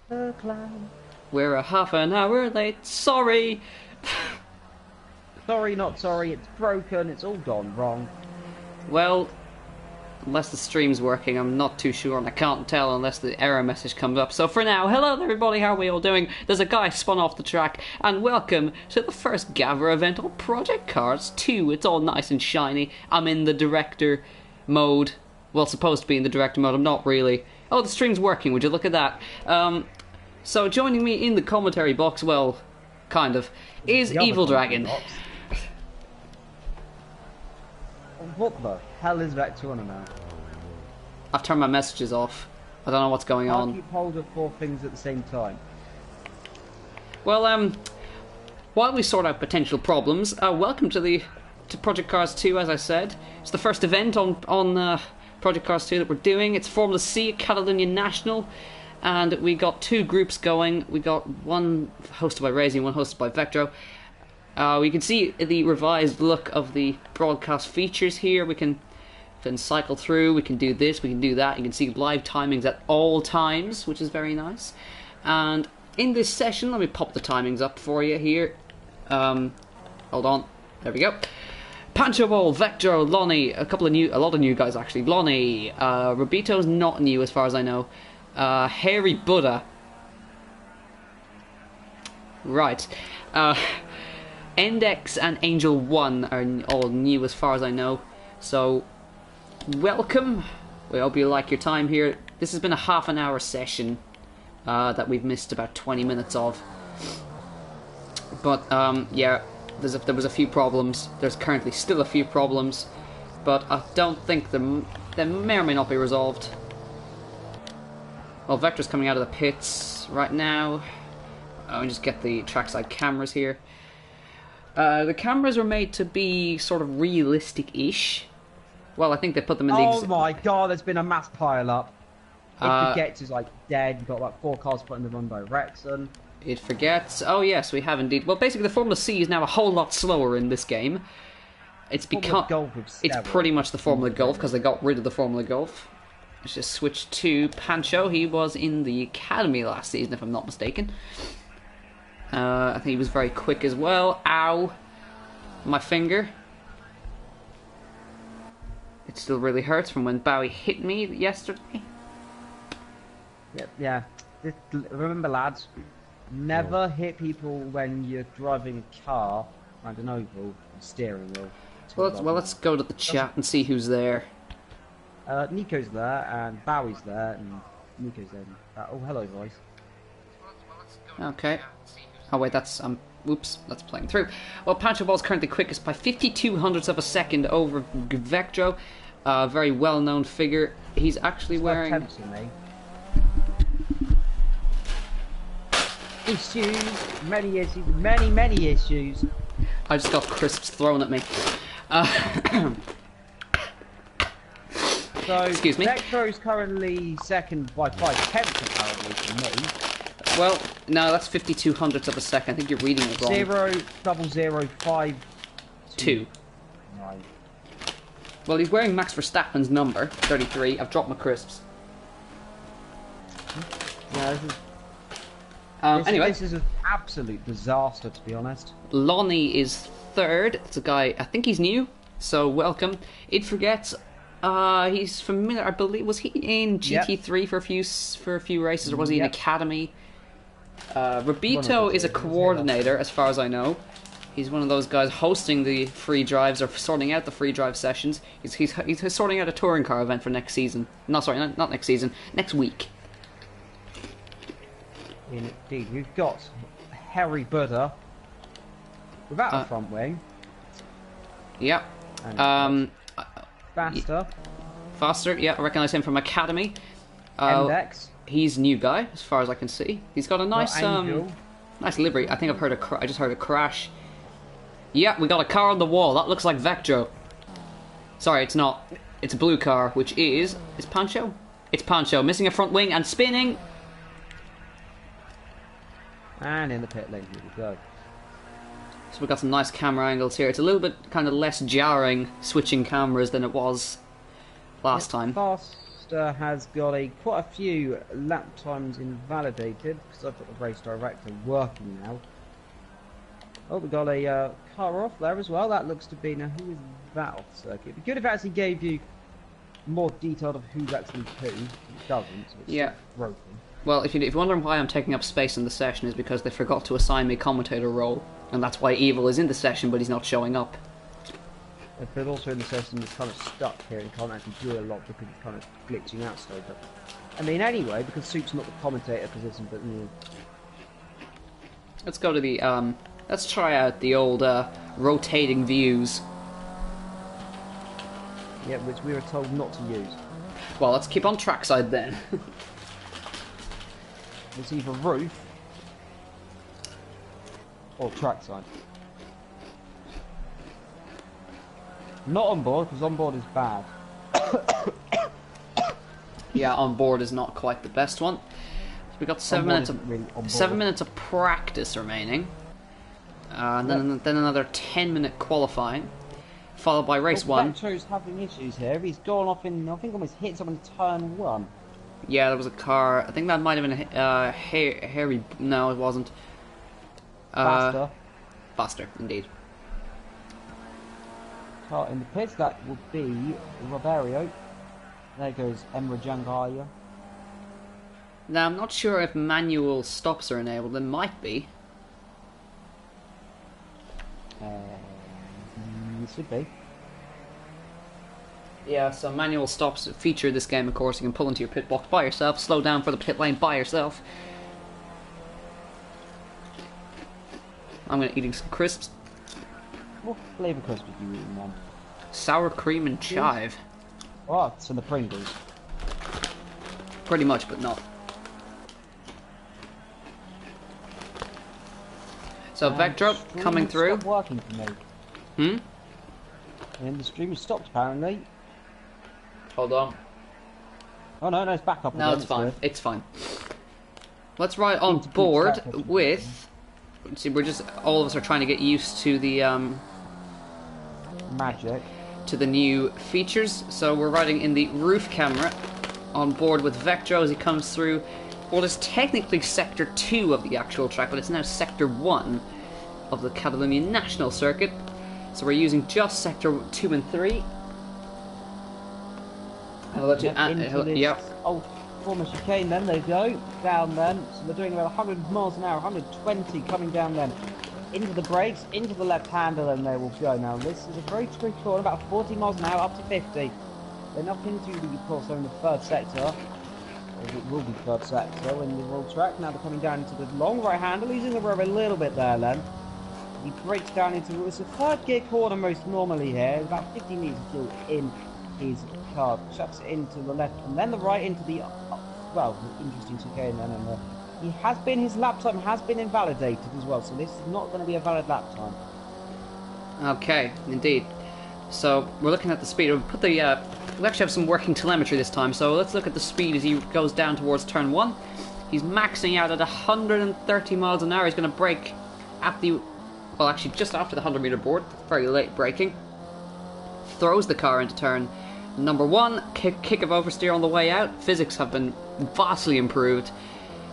The clown. We're a half an hour late. Sorry. Sorry, not sorry. It's broken. It's all gone wrong. Well, unless the stream's working, I'm not too sure, and I can't tell unless the error message comes up. So for now, hello everybody, how are we all doing? There's a guy spun off the track, and welcome to the first Gavra event on Project Cars 2. It's all nice and shiny. I'm in the director mode. Well, supposed to be in the director mode, I'm not really. Oh, the stream's working, would you look at that? So joining me in the commentary box, well, kind of, is Evil Dragon. What the hell is Vector on about? I've turned my messages off. I don't know what's going on. Can't keep hold of 4 things at the same time. Well, while we sort out potential problems, welcome to Project Cars 2, as I said. It's the first event on Project Cars 2 that we're doing. It's Formula C, Catalunya National, and we got 2 groups going. We got one hosted by Razy and one hosted by Vectro. We can see the revised look of the broadcast features here. We can cycle through, we can do this, we can do that. You can see live timings at all times, which is very nice. And in this session, let me pop the timings up for you here. Hold on, there we go. Pancho Ball, Vector, Lonnie, a lot of new guys actually. Lonnie, Robito's not new as far as I know. Hairy Buddha. Right. Index and Angel 1 are all new as far as I know. So, welcome. We hope you like your time here. This has been a half an hour session that we've missed about 20 minutes of. But, yeah, there was a few problems. There's currently still a few problems. But I don't think they may or may not be resolved. Well, Vector's coming out of the pits right now. I'll just get the trackside cameras here. The cameras were made to be sort of realistic-ish. Well, I think they put them in the... Oh my god, there's been a mass pile-up. It Forgets is like dead. You've got about 4 cars put in the run by Rexon. It Forgets. Oh yes, we have indeed. Well, basically the Formula C is now a whole lot slower in this game. It's become... It's pretty much the Formula Golf, because they got rid of the Formula Golf. Let's just switch to Pancho. He was in the Academy last season, if I'm not mistaken. I think he was very quick as well. Ow. My finger. It still really hurts from when Bowie hit me yesterday. Yeah. Remember, lads, never hit people when you're driving a car around an oval steering wheel. Well, let's go to the chat and see who's there. Nico's there, and Bowie's there, and Nico's there. Oh, hello, guys. Okay. Oh wait, that's oops, that's playing through. Well, Pancho Ball's currently quickest by 52 hundredths of a second over Vectro, a very well-known figure. He's actually wearing issues, many issues, many issues. I just got crisps thrown at me. So, excuse me. Vectro's currently second by 5/10 apparently for me. Well, no, that's 52 hundredths of a second. I think you're reading it wrong. 0.0052. Right. Well, he's wearing Max Verstappen's number, 33. I've dropped my crisps. Yeah, anyway. This is an absolute disaster, to be honest. Lonnie is third. It's a guy, I think he's new, so welcome. It Forgets, he's familiar, I believe, was he in GT3 for a few races, or was he in Academy? Robito is a coordinator, as far as I know. He's one of those guys hosting the free drives, or sorting out the free drive sessions. He's sorting out a touring car event for next season. No, sorry, not next season, next week. Indeed, we've got Harry Buddha without a front wing. Yeah. Faster, yeah, I recognise him from Academy. Index. He's a new guy, as far as I can see. He's got a nice nice livery. I think I just heard a crash. Yeah, we got a car on the wall. That looks like Vectro. Sorry, it's not. It's a blue car, which is Pancho? It's Pancho, missing a front wing and spinning. And in the pit lane, here we go. So we've got some nice camera angles here. It's a little bit kind of less jarring switching cameras than it was last time. Fast Monster has got quite a few lap times invalidated because I've got the race director working now. Oh, we got a car off there as well. That looks to be, now who is that off circuit? It'd be good if it actually gave you more detail of who's actually who. It doesn't, so it's Yeah. broken. Well, if you're wondering why I'm taking up space in the session, is because they forgot to assign me commentator role, and that's why Evil is in the session, but he's not showing up. But also in the session, it's kind of stuck here and can't actually do a lot because it's kind of glitching out so. But I mean, anyway, because Soup's not the commentator position, but Let's go to the let's try out the old rotating views. yeah, which we were told not to use. Well, let's keep on trackside then. It's either roof or trackside. Not on board, because on board is bad. Yeah, on board is not quite the best one. We got 7 minutes of really 7 minutes of practice remaining, and then another 10-minute qualifying, followed by race one. Vectro's having issues here. He's gone off in, I think, almost hit someone in turn one. Yeah, there was a car. I think that might have been Harry. No, it wasn't. Faster. Faster, indeed. Car in the pits, that would be Roberio. There goes Emra Jangaya. Now, I'm not sure if manual stops are enabled. There might be. It should be. Yeah, so manual stops feature this game, of course. You can pull into your pit box by yourself, slow down for the pit lane by yourself. I'm going to eating some crisps. What flavour crisp did you eat, man? Sour cream and chive. Oh, it's in the Pringles. Pretty much, but not. So Vectro coming through. Stopped working for me. And the stream has stopped apparently. Hold on. Oh no, it's back up again. No, it's fine. Good. It's fine. Let's ride on board with. See, we're just all of us are trying to get used to the Magic. to the new features. So we're riding in the roof camera on board with Vectro as he comes through what is technically Sector 2 of the actual track, but it's now Sector 1 of the Catalunya National Circuit. So we're using just Sector 2 and 3. Yep. Oh, former chicane then, they go. Down then. So they're doing about 100 miles an hour, 120 coming down then. Into the brakes, into the left hander, and they will go. Now this is a very tricky corner, about 40 miles an hour, up to 50. They're not into the, of course, they're in the third sector. Or it will be third sector in the world track. Now they're coming down into the long right hander, losing the road a little bit there then. He breaks down into, it's a third gear corner most normally here, about 50 meters of fuel in his car, chucks it into the left and then the right into the, well, interesting chicane then, and he has been, his lap time has been invalidated as well, so this is not going to be a valid lap time. Okay, indeed. So we're looking at the speed. We put the we actually have some working telemetry this time. So let's look at the speed as he goes down towards turn 1. He's maxing out at 130 miles an hour. He's going to brake at the, well, actually just after the 100-meter board. Very late braking. Throws the car into turn number 1. Kick of oversteer on the way out. Physics have been vastly improved,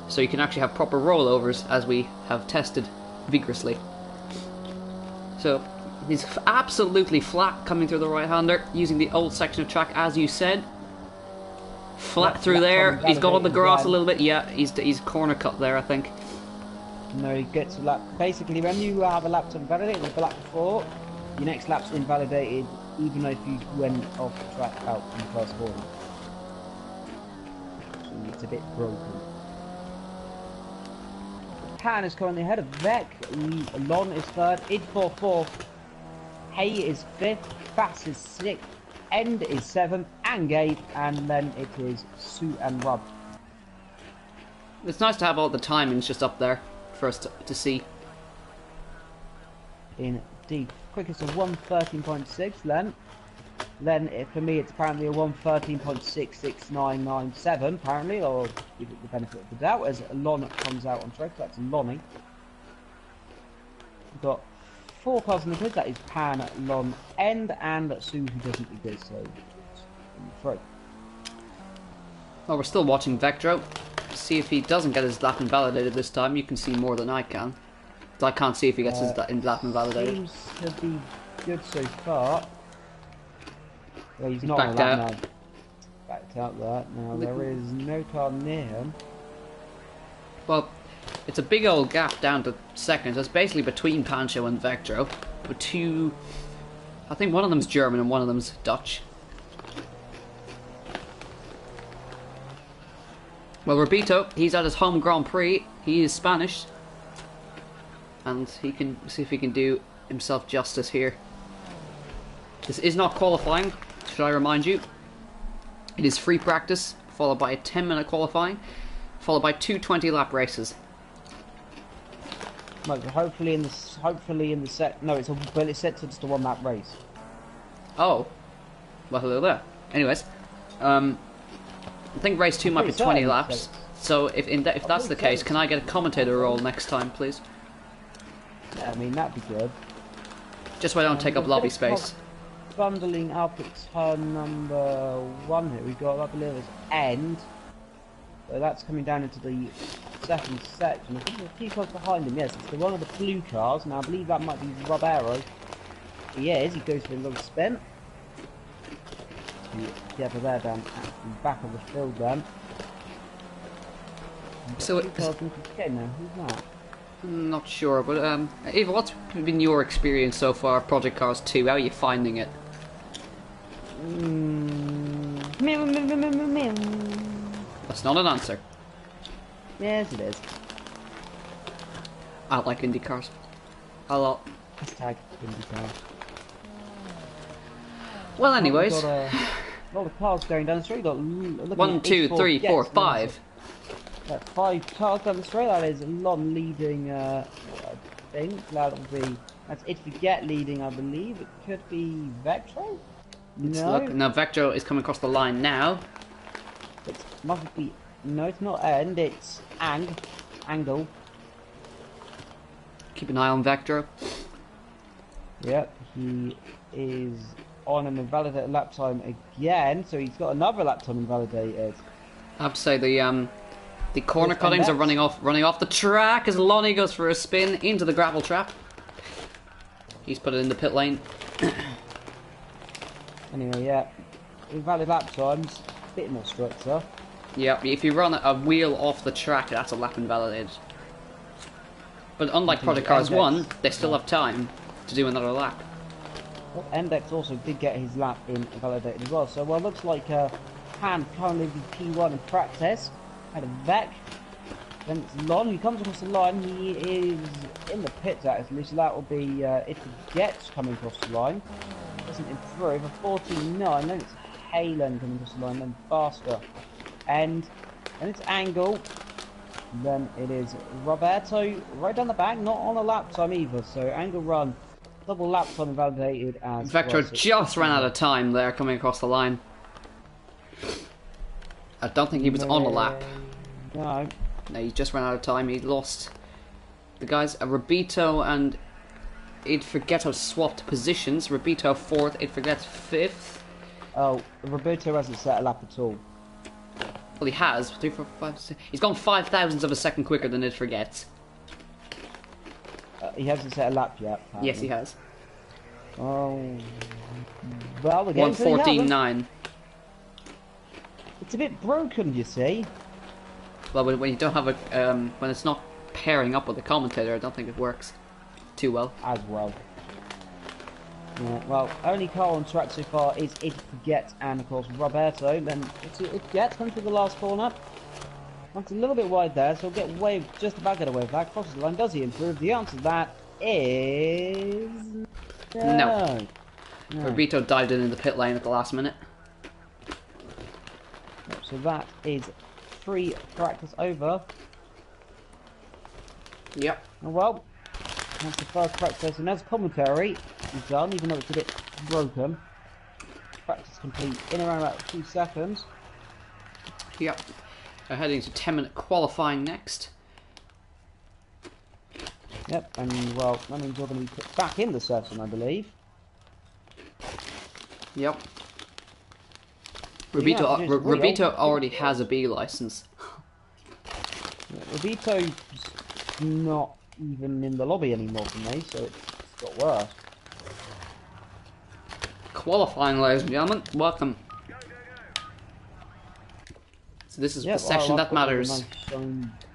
so you can actually have proper rollovers, as we have tested vigorously. So he's absolutely flat coming through the right-hander, using the old section of track, as you said. Flat through there. He's got on the grass a little bit. Yeah, he's corner cut there, I think. No, he gets a lap. Basically, when you have a lap to invalidate with the lap before, your next lap's invalidated, even if you went off the track out in the first corner. So it's a bit broken. Pan is currently ahead of Vec. Lon is third. Idfor fourth. Hay is fifth. Bass is sixth. End is seventh. And Gabe. And then it is Sue and Rob. It's nice to have all the timings just up there for us to see. Indeed. Quickest of 1:13.6. Then for me it's apparently a 1:13.66997 apparently, or give it the benefit of the doubt as Lon comes out on track. That's Lonnie. We've got 4 cars in the pit. That is Pan, Lon, End, and Sue, who doesn't exist. So, through. Well, we're still watching Vectro. See if he doesn't get his lap invalidated this time. You can see more than I can. I can't see if he gets his lap invalidated. Seems to be good so far. Well, he's not backed on out. now. Backed out there. Now there is no car near him. Well, it's a big old gap down to seconds. It's basically between Pancho and Vectro. But two... I think one of them's German and one of them's Dutch. Well, Robito, he's at his home Grand Prix. He is Spanish. And he can see if he can do himself justice here. This is not qualifying, should I remind you. It is free practice, followed by a 10-minute qualifying, followed by two 20-lap races. Well, hopefully in the set. No, it's set to just a 1-lap race. Oh, well, hello there. Anyways, I think race 2 might be 20 laps. So if that's the case, can I get a commentator role next time, please? Yeah, I mean that'd be good. Just so I don't take up lobby space. Bundling up at turn number 1 here. We've got, I believe, it's end. So that's coming down into the second section. I think there's a few cars behind him. Yes, it's the one of the blue cars. Now I believe that might be Robero. He is. He goes for a little spin. Yeah, but they're down at the back of the field then. So okay, now who's that? Not sure, but Eva, what's been your experience so far, Project Cars 2? How are you finding it? That's not an answer. Yes, it is. I like Indy cars. A lot. Hashtag IndyCar. Well, anyways. We've got a lot of cars going down the street. Got 1, 2, 3, 4, 5. 5 cars down the street. That is Lon leading, I think. That'll be... That's It Forget leading, I believe. It could be Vectro? No. Now, Vectro is coming across the line now. It must be... No, it's not End. It's Angle. Keep an eye on Vectro. Yep, he is on an invalidated lap time again. So he's got another lap time invalidated. I have to say the corner cuttings are running off the track as Lonnie goes for a spin into the gravel trap. He's put it in the pit lane. Anyway, yeah, invalid lap times, bit more structure. Yeah, if you run a wheel off the track, that's a lap invalidated. But unlike Project Cars 1, they still have time to do another lap. Well, Index also did get his lap invalidated as well. So, well, looks like Han currently be P1 in practice. Had a Vec. Then it's Lon. He comes across the line. He is in the pits actually. So that will be It Forgets coming across the line. Doesn't improve. A 49. Then it's Halen coming across the line. Then faster. And it's Angle. Then it is Roberto right down the back. Not on a lap time either. So Angle run. Double lap time invalidated as Vectro just ran out of time there coming across the line. I don't think he was on a lap. No. No, he just ran out of time. He lost. The guys, Robito and It Forgeto swapped positions. Robito 4th, It Forgets 5th. Oh, Roberto hasn't set a lap at all. Well, he has. 3, 4, 5, 6. He's gone 5,000ths of a second quicker than It Forgets. He hasn't set a lap yet. Apparently. Yes, he has. Oh. Well, again, 1:14.9. It's a bit broken, you see. Well, when you don't have a when it's not pairing up with a commentator, I don't think it works too well. As well. Yeah, well, only car on track so far is It Forget and of course Roberto. Then It Forget comes to the last corner. It's a little bit wide there, so he'll get away, just about get away with that. Crosses the line. Does he improve? The answer to that is no. Robito dived in the pit lane at the last minute. So that is free practice over. Yep. Oh, well, that's the first practice, and as commentary is done, even though it's a bit broken. Practice complete in around about 2 seconds. Yep. We're heading to 10-minute qualifying next. Yep, and well, that means you're going to be put back in the session, I believe. Yep. Robito already has a B license. Yeah, Robito's not even in the lobby anymore for me, so it's got worse. Qualifying, ladies and gentlemen, welcome. So this is the session that matters.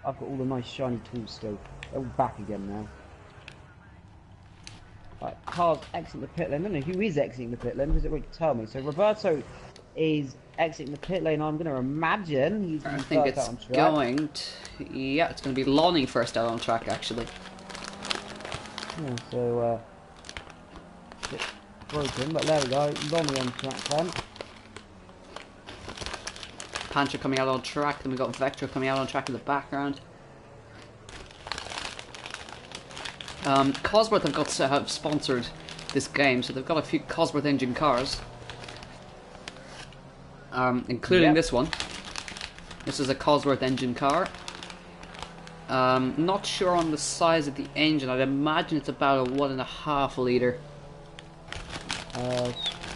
I've got all the nice shiny tools still. They're all back again now. Right, cars exiting the pit lane. I don't know who is exiting the pit lane, because it won't tell me. So Roberto is exiting the pit lane. I'm going to imagine he's going to be first out on track. Yeah, it's going to be Lonnie first out on track, actually. Yeah, so, it's broken, but there we go. Lonnie on track then. Pancho coming out on track, then we've got Vector coming out on track in the background. Cosworth have sponsored this game, so they've got a few Cosworth engine cars. Including this one. This is a Cosworth engine car. Not sure on the size of the engine. I'd imagine it's about a 1.5 litre.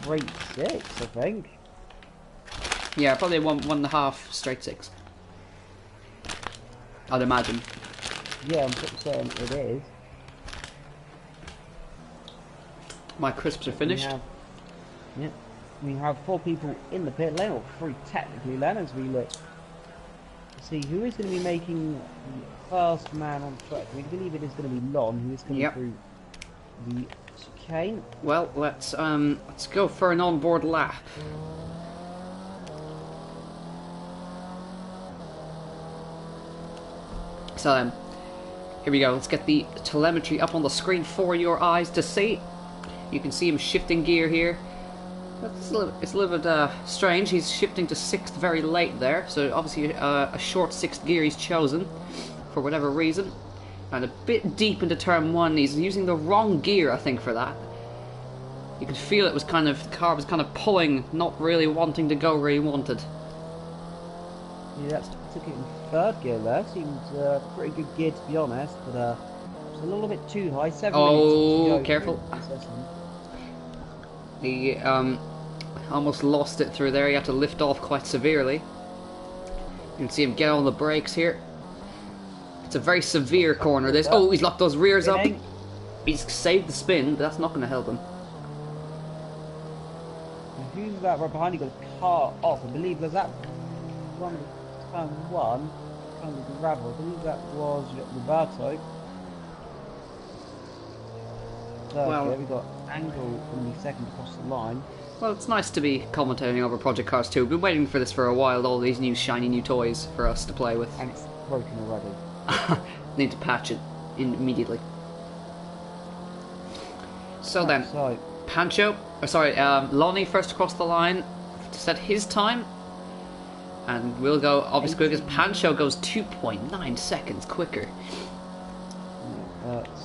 Straight 6, I think. Yeah, probably 1.5 straight 6. I'd imagine. Yeah, I'm sort of saying it is. My crisps are finished. We have 4 people in the pit lane, or 3 technically then, as we look to see who is going to be making the first man on track. We believe it is going to be Lon, who is coming through the chicane. Well, let's go for an onboard lap. So then, here we go. Let's get the telemetry up on the screen for your eyes to see. You can see him shifting gear here. It's a little bit strange. He's shifting to 6th very late there, so obviously a short 6th gear he's chosen for whatever reason. And a bit deep into turn 1, he's using the wrong gear, I think, for that. You could feel the car was kind of pulling, not really wanting to go where he wanted. Yeah, took it in 3rd gear there. Seemed pretty good gear, to be honest, but it's a little bit too high. 7 minutes to go. Careful. He almost lost it through there. He had to lift off quite severely. You can see him get on the brakes here. It's a very severe corner, this. Oh, he's locked those rears up. He's saved the spin, but that's not going to help him. Who's that right behind? He got a car off. I believe was that one turn 1, kind of gravel. I believe that was Roberto. Well, we got Angle from the 2nd across the line. Well, it's nice to be commentating over Project Cars 2. We've been waiting for this for a while, all these new shiny new toys for us to play with. And it's broken already. Need to patch it immediately. So then, Pancho, Lonnie first across the line to set his time. And we'll go obviously quick as Pancho goes 2.9 seconds quicker.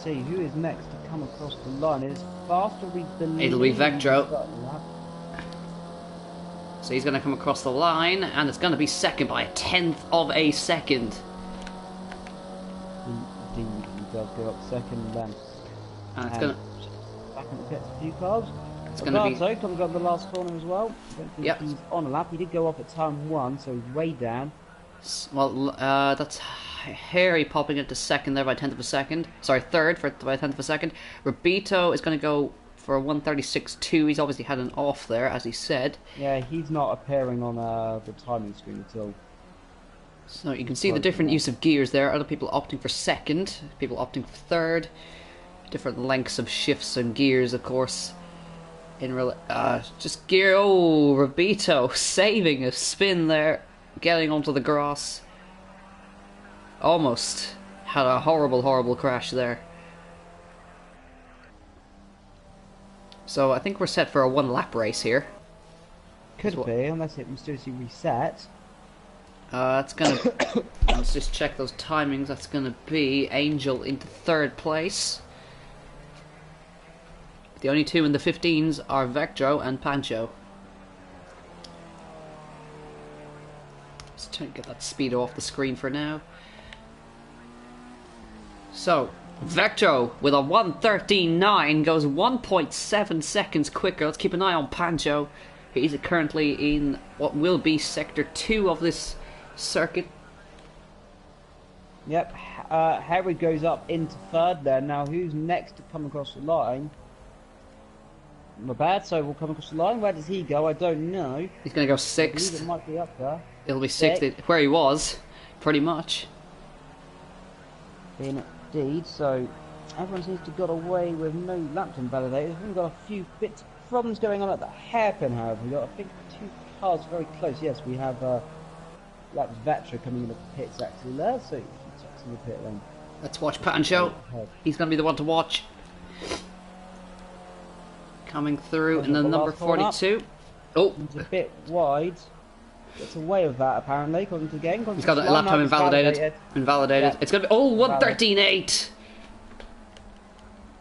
See who is next to come across the line. It is faster, we believe. It'll be Vectro. So he's going to come across the line, and it's going to be second by 1/10 of a second. Indeed, he does go up second then. And it's going to... Back in the pits, a few cars. It's going to be... comes up the last corner as well. Yep. He's on a lap. He did go off at turn 1, so he's way down. Well, that's Harry popping into second there by 1/10 of a second. Sorry, third by 1/10 of a second. Robito is going to go for a 1:36.2. He's obviously had an off there, as he said. Yeah, he's not appearing on the timing screen at all. So you can see the different use of gears there. Other people opting for second, people opting for third. Different lengths of shifts and gears, of course. Just gear. Oh, Robito saving a spin there, getting onto the grass. Almost had a horrible, horrible crash there. So I think we're set for a 1-lap race here. Could be, unless it mysteriously resets. That's gonna... let's just check those timings. That's gonna be Angel into 3rd place. The only 2 in the 15s are Vectro and Pancho. Let's try and get that speed off the screen for now. So, Vectro with a 1:13.9 goes 1.7 seconds quicker. Let's keep an eye on Pancho. He's currently in what will be Sector 2 of this circuit. Yep, Harry goes up into third there. Now, who's next to come across the line? Roberto will come across the line. Where does he go? I don't know. He's going to go I believe 6th. it might be up there. It'll be 6th, where he was, pretty much. Indeed, so everyone seems to have got away with no lap time validators. We've got a few bits of problems going on at the hairpin, however. We've got, I think, 2 cars very close. Yes, we have that's Vetra coming in the pits actually there, so he checks in the pit lane. Let's watch Pancho. He's going to be the one to watch. Coming through in the number 42. Oh! It's a bit wide. Gets away with that apparently, according to the game. He's got a lap time invalidated. Invalidated. Yeah. It's going to be... Oh, 1:13.8!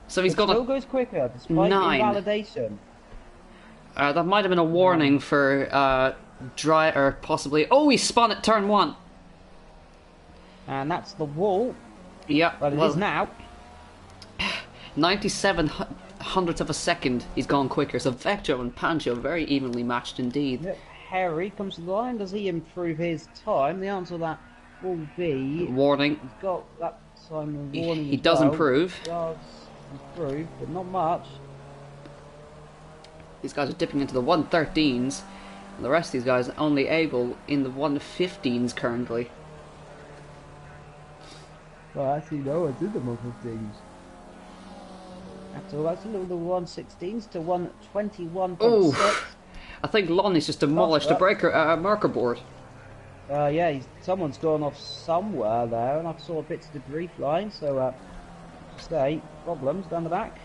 So he's got still goes quicker, despite 9. invalidation. That might have been a warning for dry... or possibly... Oh, he spun at turn 1! And that's the wall. Yeah, well, it is now. 97 hundredths of a second he's gone quicker, so Vector and Pancho very evenly matched indeed. Yep. Harry comes to the line. Does he improve his time? The answer to that will be... Warning. He's got that time of warning. He does improve. He does improve, but not much. These guys are dipping into the 1:13s, and the rest of these guys are only able in the 1:15s currently. Well, actually, no, I did the 1:15s. After that's a little 1:16s to 1:21.6. Oh, I think Lonnie's just demolished a marker board. Yeah, someone's gone off somewhere there, and I saw bits of debris flying. So, stay problems down the back.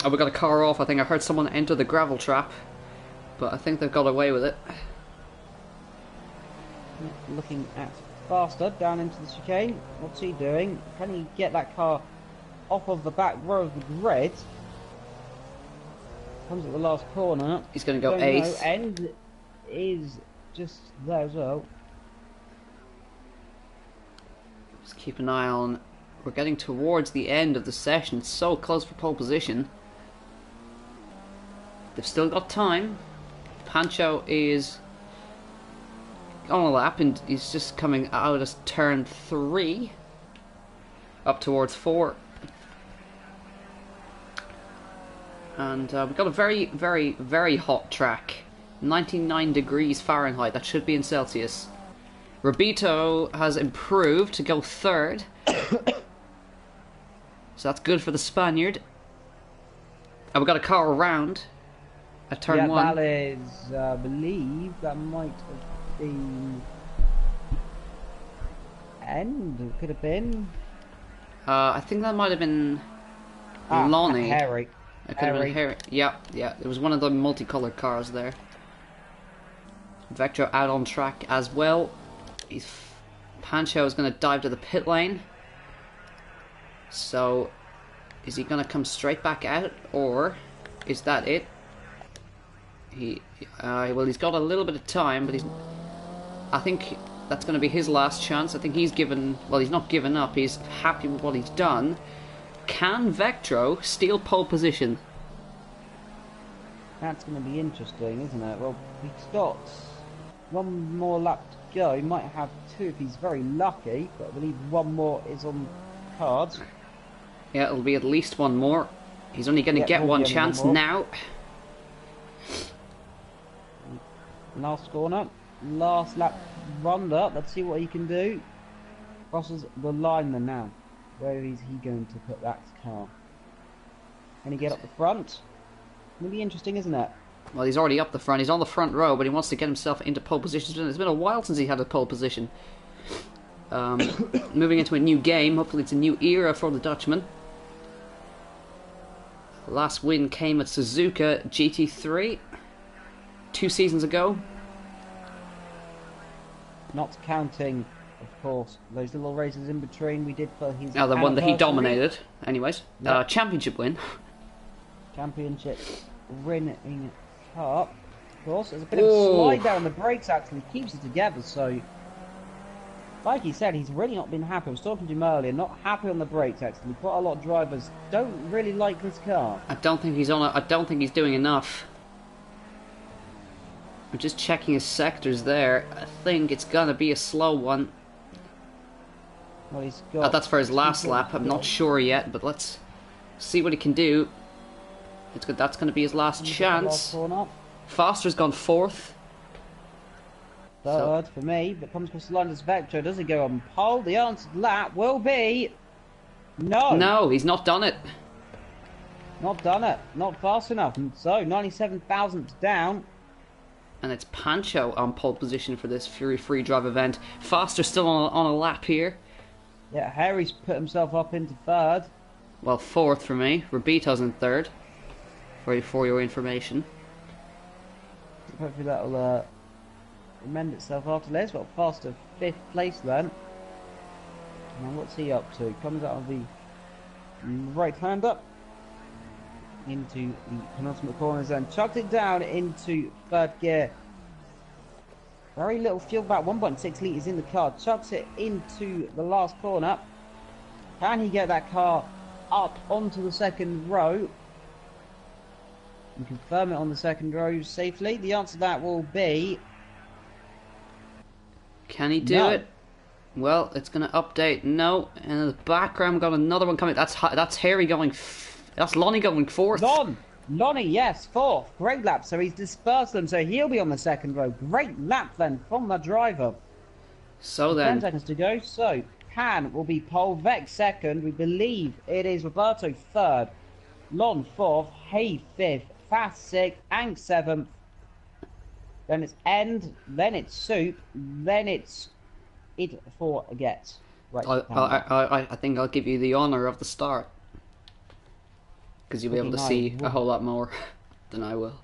Oh, we got a car off. I think I heard someone enter the gravel trap, but I think they've got away with it. Looking at Faster down into the chicane. What's he doing? Can he get that car off of the back row of the grid? Comes at the last corner. He's going to go 8th. End is just there as well. Just keep an eye on. We're getting towards the end of the session. It's so close for pole position. They've still got time. Pancho is on a lap and he's just coming out as turn 3 up towards 4. And we've got a very, very, very hot track. 99 degrees Fahrenheit. That should be in Celsius. Robito has improved to go 3rd. So that's good for the Spaniard. And we've got a car around at turn 1. That is, I believe, that might have been... End? Could have been... I think that might have been Lonnie. Harry. It could have been Harry. Yeah, yeah. It was one of the multicolored cars there. Vector out on track as well. Pancho is going to dive to the pit lane. So, is he going to come straight back out, or is that it? Well, he's got a little bit of time, but I think that's going to be his last chance. I think he's given... Well, he's not given up. He's happy with what he's done. Can Vectro steal pole position? That's going to be interesting, isn't it? Well, he's got one more lap to go. He might have 2 if he's very lucky, but I believe one more is on cards. Yeah, it'll be at least one more. He's only going to get one chance now. Last corner. Last lap rounder. Let's see what he can do. Crosses the line then now. Where is he going to put that car? Can he get up the front? It'll be interesting, isn't it? Well, he's already up the front. He's on the front row, but he wants to get himself into pole position. It's been a while since he had a pole position. Moving into a new game. Hopefully it's a new era for the Dutchman. Last win came at Suzuka GT3 2 seasons ago. Not counting, of course, those little races in between we did for his the one that he dominated. Anyways, yep. Championship win. Championship winning car. Of course, there's a bit of a slide down the brakes actually, keeps it together, so... Like he said, he's really not been happy. I was talking to him earlier, not happy on the brakes actually. Quite a lot of drivers don't really like this car. I don't think he's on I don't think he's doing enough. I'm just checking his sectors there. I think it's gonna be a slow one. Well, he's got That's for his last lap. I'm not sure yet, but let's see what he can do. It's good. That's gonna be his last chance. Foster's gone 4th. Third for me, but comes across the line as Vector. Does he go on pole? The answer to that will be no. No, he's not done it. Not done it. Not fast enough. And so 97,000 down. And it's Pancho on pole position for this Fury Free Drive event. Foster still on a lap here. Yeah, Harry's put himself up into 3rd. Well, 4th for me. Robito's in 3rd. For your information. Hopefully that'll amend itself after this. Well, Foster 5th place then. Now what's he up to? Comes out of the right hand up into the penultimate corners and chucked it down into 3rd gear. Very little fuel, about 1.6 litres in the car. Chucks it into the last corner. Can he get that car up onto the 2nd row and confirm it on the 2nd row safely? The answer to that will be... Can he do it? Well, it's going to update. No. And in the background, we've got another one coming. That's Harry going... That's Lonnie going 4th. Lonnie, yes, 4th. Great lap. So he's dispersed them. So he'll be on the 2nd row. Great lap then from the driver. So then... 10 seconds to go. So Pan will be pole. Vec 2nd. We believe it is Roberto 3rd. Lon 4th. Hay 5th. Fast 6th. Ang 7th. Then it's End. Then it's Soup. Then it's It Forget. Right. I think I'll give you the honour of the start. Because you'll be able to see a whole lot more than I will.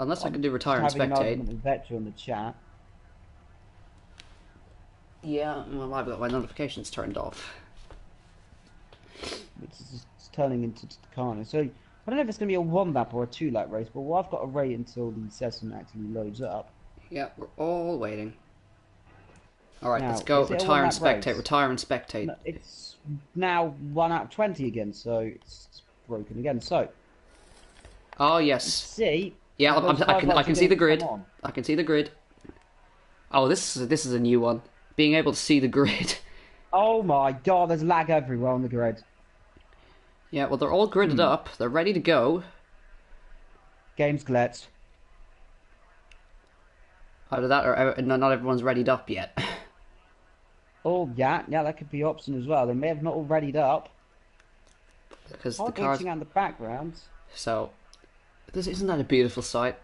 Unless I can do retire and spectate. With Vector in the chat. Yeah, well, I've got my notifications turned off. It's turning into Tucano. So I don't know if it's going to be a 1-lap or a 2-lap race, but I've got to wait until the session actually loads up. Yeah, we're all waiting. Alright, let's go. Retire and spectate. Race? Retire and spectate. No, it's now 1 out of 20 again, so it's broken again. So. Oh yes. See. Yeah, I can see the grid. I can see the grid. Oh, this is a new one. Being able to see the grid. Oh my god, there's lag everywhere on the grid. Yeah, well, they're all gridded up. They're ready to go. Game's glitched. Either that or not everyone's readied up yet. Oh, yeah, that could be option as well. They may have not all readied up. Because the cars... out the background. So, isn't that a beautiful sight?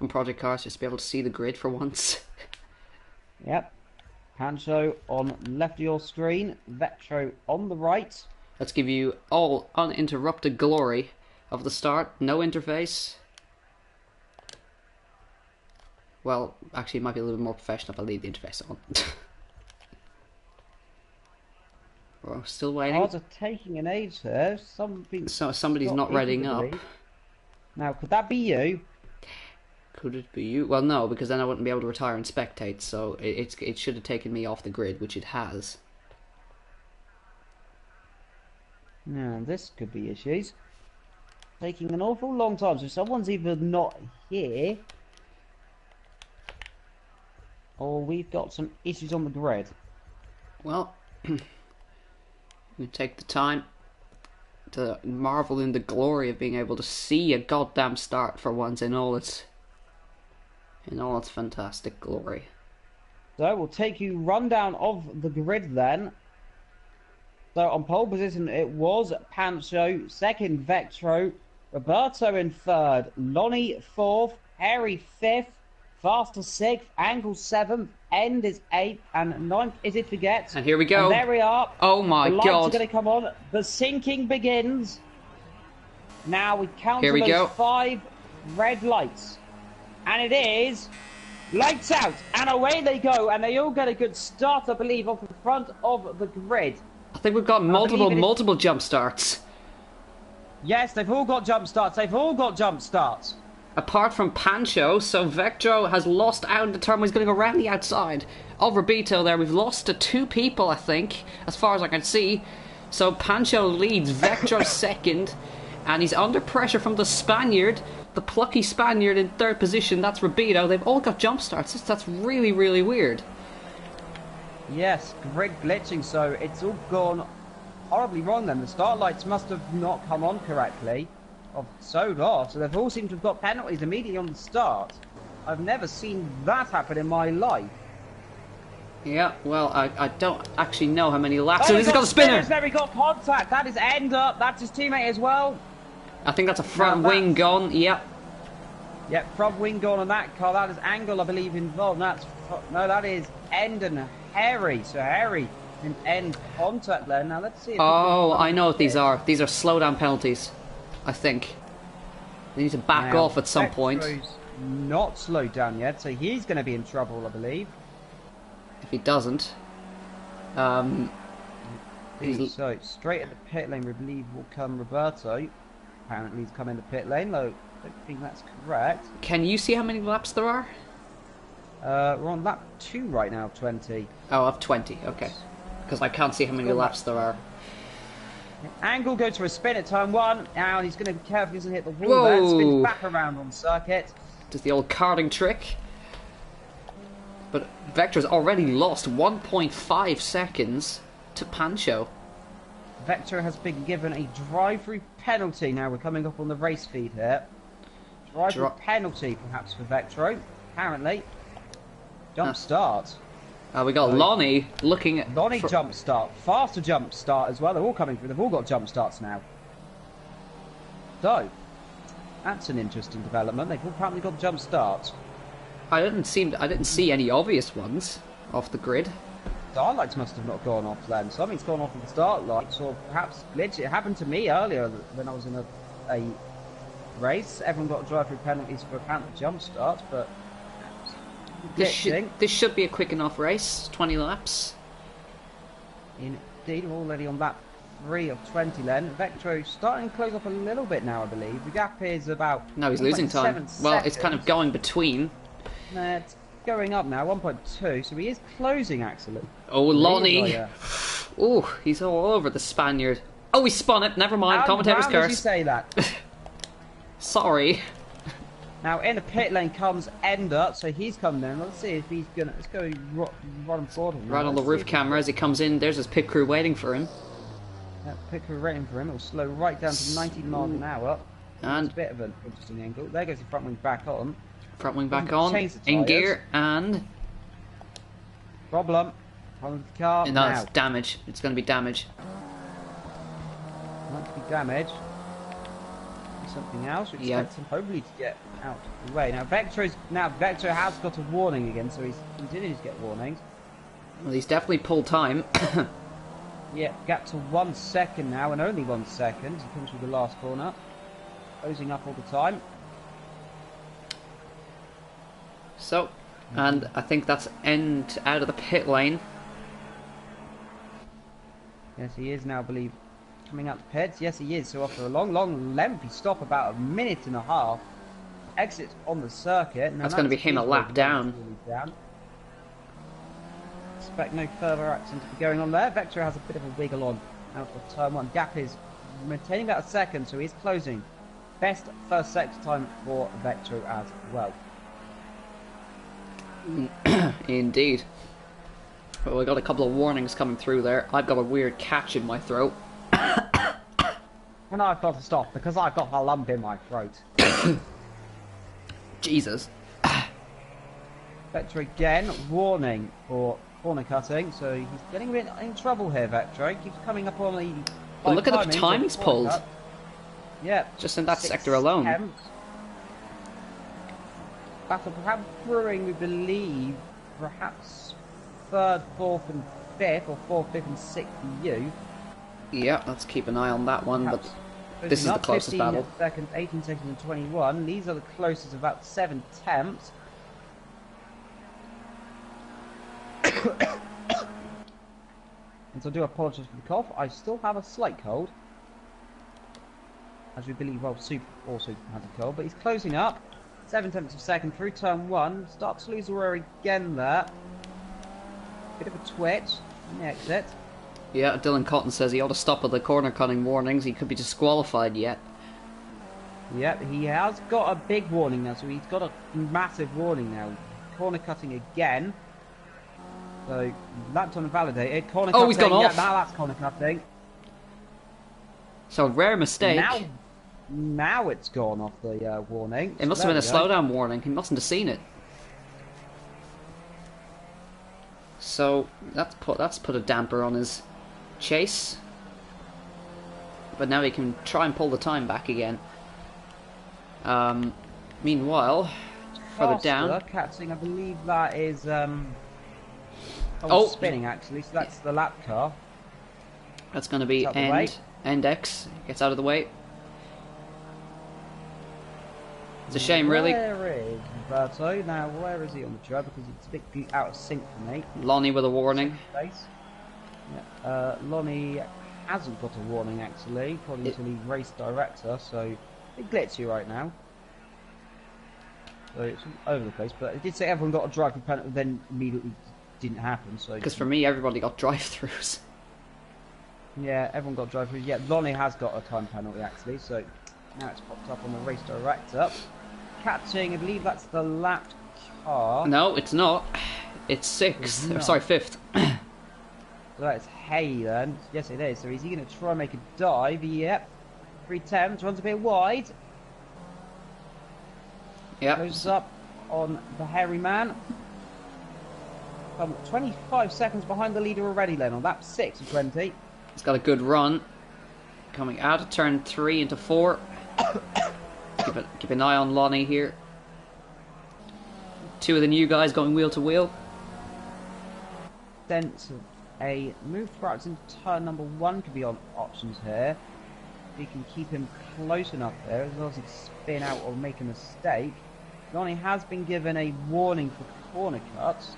On Project Cars, just to be able to see the grid for once. Yep. Pancho on left of your screen. Vetro on the right. Let's give you all uninterrupted glory of the start. No interface. Well, actually, it might be a little bit more professional if I leave the interface on. We're still waiting. Cars are taking an age here. Somebody's not readying up. Now, could that be you? Could it be you? Well, no, because then I wouldn't be able to retire and spectate, so it should have taken me off the grid, which it has. Now, this could be issues. Taking an awful long time, so someone's either not here, or we've got some issues on the grid. Well, we take the time to marvel in the glory of being able to see a goddamn start for once in all its fantastic glory. So we'll take you rundown of the grid then. So on pole position it was Pancho, 2nd Vectro, Roberto in 3rd, Lonnie 4th, Harry 5th, Faster 6th, Angle 7th, End is 8th, and 9th is It Forgets. And here we go. And there we are. Oh my god. The lights are going to come on. The sinking begins. Now we count those 5 red lights. And it is lights out. And away they go. And they all get a good start, I believe, off the front of the grid. I think we've got multiple jump starts. Yes, they've all got jump starts. They've all got jump starts. Apart from Pancho, so Vectro has lost out in the turn. He's going to go around the outside of Robito there. We've lost to 2 people, I think, as far as I can see. So Pancho leads, Vectro 2nd, and he's under pressure from the Spaniard. the plucky Spaniard in third position. That's Rabito. They've all got jump starts. That's really, really weird. Yes, grid glitching, so it's all gone horribly wrong then. The start lights must have not come on correctly, or sewed off, so they've all seemed to have got penalties immediately on the start. I've never seen that happen in my life. Yeah, well, I don't actually know how many laps. Oh, So he's got a spinner! There, he got contact. That is end up. That's his teammate as well. I think that's a front wing gone. Yep. Yep, front wing gone on that car. That is Angle, I believe, involved. No, that is End and Harry. So Harry and End contact there. Now let's see. If I know what these are. These are slowdown penalties, I think. They need to back off at some point. Not slowed down yet, so he's going to be in trouble, I believe. If he doesn't, so straight at the pit lane, we believe will come Roberto. Apparently he's come in the pit lane, though I don't think that's correct. Can you see how many laps there are? We're on lap 2 right now, 20. Oh, I've 20, okay. Because I can't see how many laps there are. Angle goes for a spin at turn 1. Now he's going to be careful he doesn't hit the wall there. Spins back around on circuit. Does the old karting trick. But Vector's already lost 1.5 seconds to Pancho. Vector has been given a drive-through penalty. Now we're coming up on the race feed here. Drive-through penalty, perhaps, for Vector. Apparently. Jump start. We got Lonnie looking at... Lonnie jump start. Faster jump start as well. They're all coming through. They've all got jump starts now. So, that's an interesting development. They've all apparently got jump starts. I didn't see any obvious ones off the grid. Start lights must have not gone off then. Something's gone off with the start lights, or perhaps glitch. It happened to me earlier when I was in a race. Everyone got drive-through penalties for apparently jump starts, but this should be a quick enough race. 20 laps. Indeed, we're already on lap 3 of 20 then. Vectro starting to close up a little bit now, I believe. The gap is about... No, he's losing time. Well, it's kind of going between. It's going up now, 1.2, so he is closing, actually. Oh, Lonnie! Oh, he's all over the Spaniard. Oh, he spun it, never mind, commentator's curse. How did you say that? Sorry. Now, in the pit lane comes Ender, so he's coming in. Let's see if he's gonna... Let's go run forward. Right on the roof camera as he comes in, there's his pit crew waiting for him. That pit crew waiting for him, it'll slow right down to 90 miles an hour. And... It's a bit of an interesting angle. There goes the front wing back on. Front wing back on, in gear, and... Problem with the car. No, it's damage. It's going to be damage. Might be damage. Something else. We expect him hopefully to get out of the way. Now Vector has got a warning again, so he's continuing to get warnings. Well, he's definitely pulled time. Yeah, gap to 1 second now, and only 1 second. He comes through the last corner, closing up all the time. So, and I think that's End out of the pit lane. Yes, he is now, I believe, coming out the pits. Yes, he is. So after a long, lengthy stop, about a minute and a half, exit on the circuit. Now that's going to be him a lap down. Expect no further action to be going on there. Vector has a bit of a wiggle on out of turn 1. Gap is maintaining about a second, so he's closing. Best first sector time for Vector as well. Indeed. Well, we got a couple of warnings coming through there. I've got a weird catch in my throat. And I've got to stop because I've got a lump in my throat. Jesus. Vector again, warning for corner cutting, so he's getting a bit in trouble here, Vector. He keeps coming up on the... Well, look at the time he's pulled. Yeah. Just in that sector alone. Attempts. Battle perhaps brewing, we believe, perhaps 3rd, 4th and 5th, or 4th, 5th and 6th for you. Yeah, let's keep an eye on that one, but this is the closest 15 battle. Seconds, 18 seconds and 21. These are the closest, about 7 attempts. And so I do apologise for the cough. I still have a slight cold. As we believe, well, Soup also has a cold, but he's closing up. 7 tenths of a second through turn 1. Starts to lose the rear again there. Bit of a twitch in the exit. Yeah, Dylan Cotton says he ought to stop at the corner cutting warnings. He could be disqualified yet. Yep, he has got a big warning now, so he's got a massive warning now. Corner cutting again. So, lapped on and validated. Corner Oh, cutting. he's gone off. Yeah, now that's corner cutting. So, rare mistake. Now it's gone off the warning. It must have been a slowdown warning. He mustn't have seen it. So, that's put a damper on his chase. But now he can try and pull the time back again. Meanwhile, further down. Catching, I believe that is spinning actually, so that's the lap car. That's going to be end X. Gets out of the way. It's a shame, really. Where is Roberto? Now, where is he on the track? Because it's a bit out of sync for me. Lonnie with a warning. Yeah, Lonnie hasn't got a warning actually, according to the race director, so a bit glitchy right now. So it's all over the place, but it did say everyone got a drive-through penalty, then immediately didn't happen. So because for me, everybody got drive-throughs. Yeah, everyone got drive-throughs. Yeah, Lonnie has got a time penalty actually, so now it's popped up on the race director. Catching, I believe that's the lapped car. No, it's not. It's sixth. Sorry, fifth. So that's Hay then. Yes, it is. So is he going to try and make a dive? Yep. 310, runs a bit wide. Yep. Goes up on the hairy man. 25 seconds behind the leader already then on lap 6 of 20. He's got a good run. Coming out of turn 3 into 4. Keep an eye on Lonnie here. Two of the new guys going wheel to wheel. Sense of a move perhaps into turn number 1 could be on options here. If you can keep him close enough there, as well as he spin out or make a mistake. Lonnie has been given a warning for corner cuts.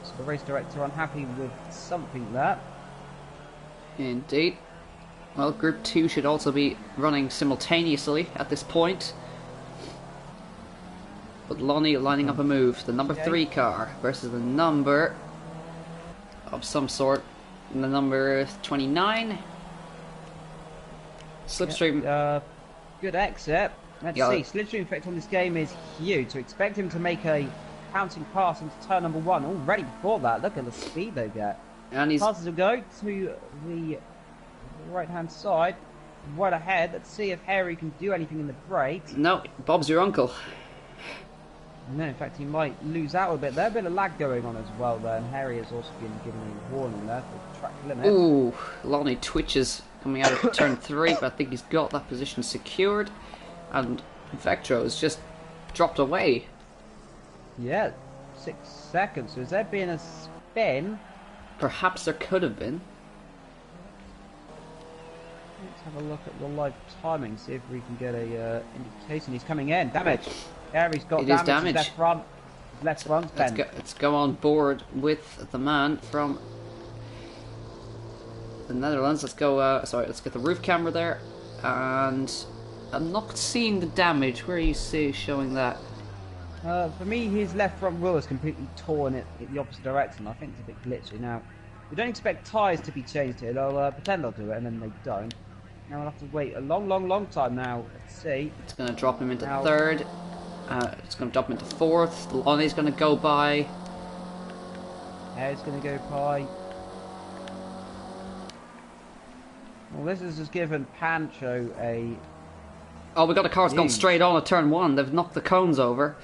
So the race director unhappy with something there. Indeed. Well, Group 2 should also be running simultaneously at this point. But Lonnie lining up a move. The number 3 car versus the number of some sort. And the number 29. Slipstream. Good exit. Let's see. Slipstream effect on this game is huge. So expect him to make a pouncing pass into turn number 1 already before that. Look at the speed they get. And he's passes will go to the right hand side, right ahead. Let's see if Harry can do anything in the brakes. No, Bob's your uncle. And then in fact he might lose out a bit. There's a bit of lag going on as well there, and Harry has also been given a warning there for track limit. Ooh, Lonnie twitches coming out of turn 3, but I think he's got that position secured. And Vectro has just dropped away. Yeah, 6 seconds. So has there been a spin? Perhaps there could have been. Let's have a look at the live timing, see if we can get a indication. He's coming in. Damage. Yeah, he's got damage. Left front. Left front. Let's go on board with the man from the Netherlands. Let's go. Sorry, let's get the roof camera there. And I'm not seeing the damage. Where are you showing that? For me, his left front wheel is completely torn in the opposite direction. I think it's a bit glitchy. Now, we don't expect tyres to be changed here. They'll pretend they'll do it, and then they don't. Now we'll have to wait a long time now. Let's see. It's going to drop him into third. It's going to drop him into fourth. Lonnie's going to go by. Harry's going to go by. Well, this has just given Pancho a... Oh, we got the cars going straight on at turn 1. They've knocked the cones over.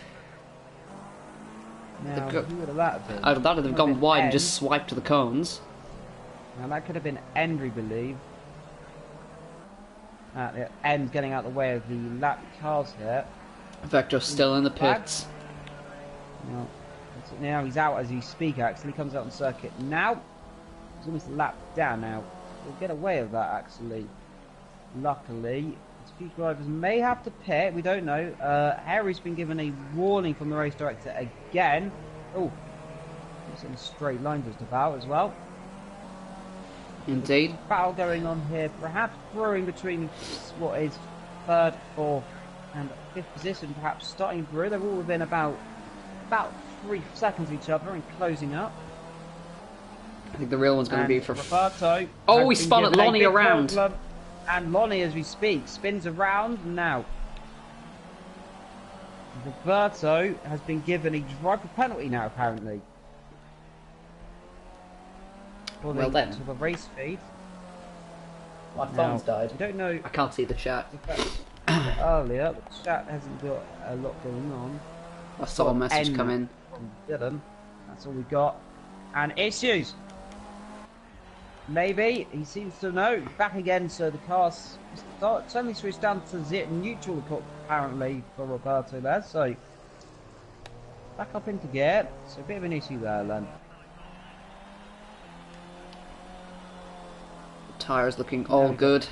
Now, who would have that been? Either that or they've gone wide and just swiped to the cones. Now that could have been End, we believe. The End getting out the way of the lap cars here. Vector's still in the pits. Now he's out as you speak actually, comes out on circuit now. He's almost a lap down now. We'll get away with that actually. Luckily. A few drivers may have to pit, we don't know. Harry's been given a warning from the race director again. Oh, it's in a straight line just about as well. Indeed. Battle going on here, perhaps brewing between what is 3rd, 4th and 5th position, perhaps starting to brew. They're all within about 3 seconds of each other and closing up. I think the real one's going to be for Roberto. Oh, he spun at Lonnie around. And Lonnie, as we speak, spins around now. Roberto has been given a driver penalty now, apparently. Well then. To the race feed. My phone's died. I don't know. I can't see the chat. Earlier, the chat hasn't got a lot going on. I saw a message come in. Dylan. That's all we got. And issues. Maybe he seems to know. Back again, so the car's suddenly switched down to neutral apparently for Roberto there. So back up into gear. So a bit of an issue there then. Tyres looking all good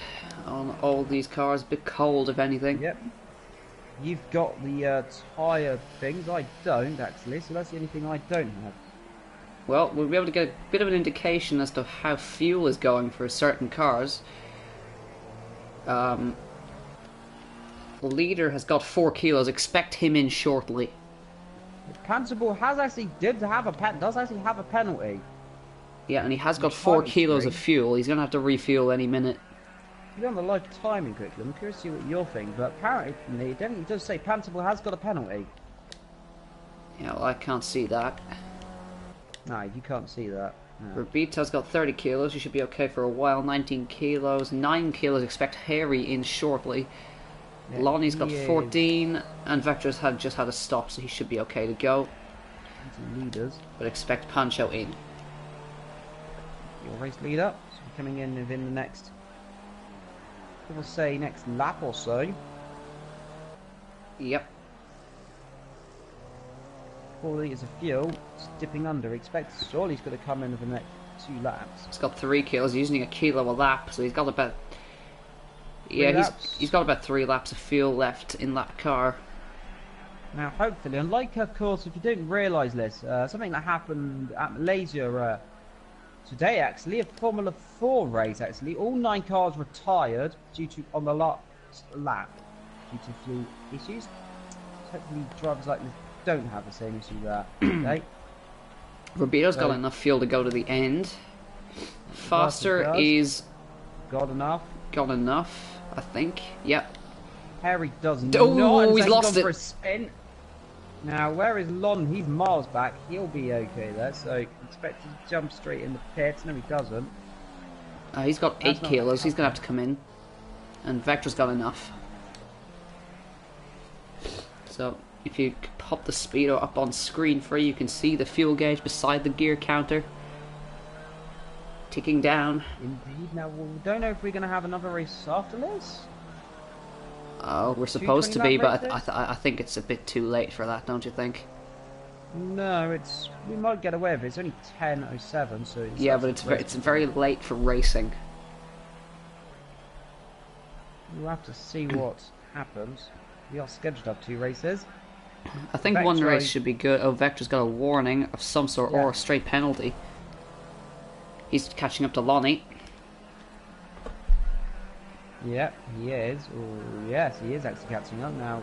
on all these cars. A bit cold, if anything. Yep. You've got the tyre things. I don't actually. So that's the only thing I don't have. Well, we'll be able to get a bit of an indication as to how fuel is going for certain cars. The leader has got 4 kilos. Expect him in shortly. Panzerbull has actually does actually have a penalty. Yeah, and he has got 4 kilos of fuel. He's going to have to refuel any minute. If you're on the live timing quickly, I'm curious to see what you're thinking, but apparently it does say Panzerbull has got a penalty. Yeah, well, I can't see that. No, you can't see that. No. Robito's got 30 kilos. He should be okay for a while. 19 kilos. 9 kilos. Expect Harry in shortly. Yeah, Lonnie's got 14. And Vector's just had a stop, so he should be okay to go. Leaders. But expect Pancho in. Your race leader. So we're coming in within the next, we'll say next lap or so. Yep. 4 litres of fuel, it's dipping under. Expect surely he's going to come in for the next 2 laps. He's got 3 kilos, he's using a kilo a lap, so he's got about... Yeah, he's got about 3 laps of fuel left in that car. Now, hopefully, and of course, if you didn't realise this, something that happened at Malaysia today, actually, a Formula 4 race, actually, all 9 cars retired on the last lap due to fuel issues. Hopefully, drivers like this don't have the same issue there. Okay. Robito's got enough fuel to go to the end. Foster is got enough, I think. Yep. Harry does not. Oh, he's lost it. For a spin. Now, where is Lon? He's miles back. He'll be okay there. So expect to jump straight in the pits. No, he doesn't. He's got 8 kilos. He's gonna have to come in. And Vector's got enough. So if you pop the speedo up on screen for you can see the fuel gauge beside the gear counter ticking down. Indeed. Now we don't know if we're going to have another race after this. Oh, we're supposed to be, but I think it's a bit too late for that, don't you think? No, we might get away with it. It's only 10:07, so yeah, but it's very late for racing. We'll have to see what happens. We are scheduled to have 2 races. I think one race should be good. Oh, Vector's got a warning of some sort or a straight penalty. He's catching up to Lonnie. Yeah, he is. Oh, yes, he is actually catching up now.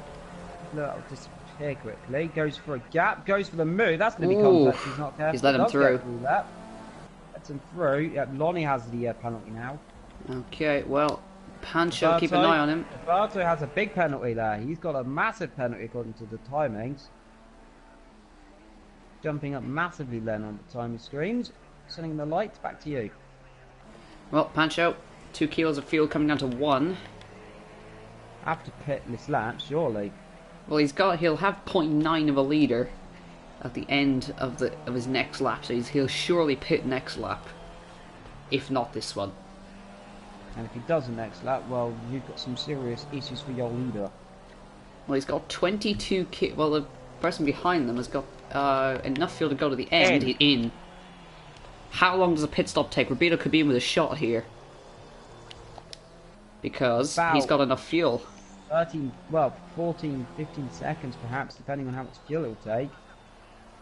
Look, I'll disappear quickly. Goes for a gap. Goes for the move. That's going to be contact. He's not careful. He's let him through. Lets him through. Yeah, Lonnie has the penalty now. Okay, well, Pancho, keep an eye on him. Roberto has a big penalty there. He's got a massive penalty according to the timings. Jumping up massively then on the timing screens. Sending the lights back to you. Well, Pancho, 2 kilos of fuel coming down to 1. After pit this lap, surely. Well, he'll have 0.9 of a litre at the end of his next lap, so he'll surely pit next lap, if not this one. And if he does the next lap, well, you've got some serious issues for your leader. Well, he's got 22 well, the person behind them has got enough fuel to go to the end. He's in. How long does a pit stop take? Robito could be in with a shot here. Because he's got enough fuel. 14, 15 seconds perhaps, depending on how much fuel it'll take.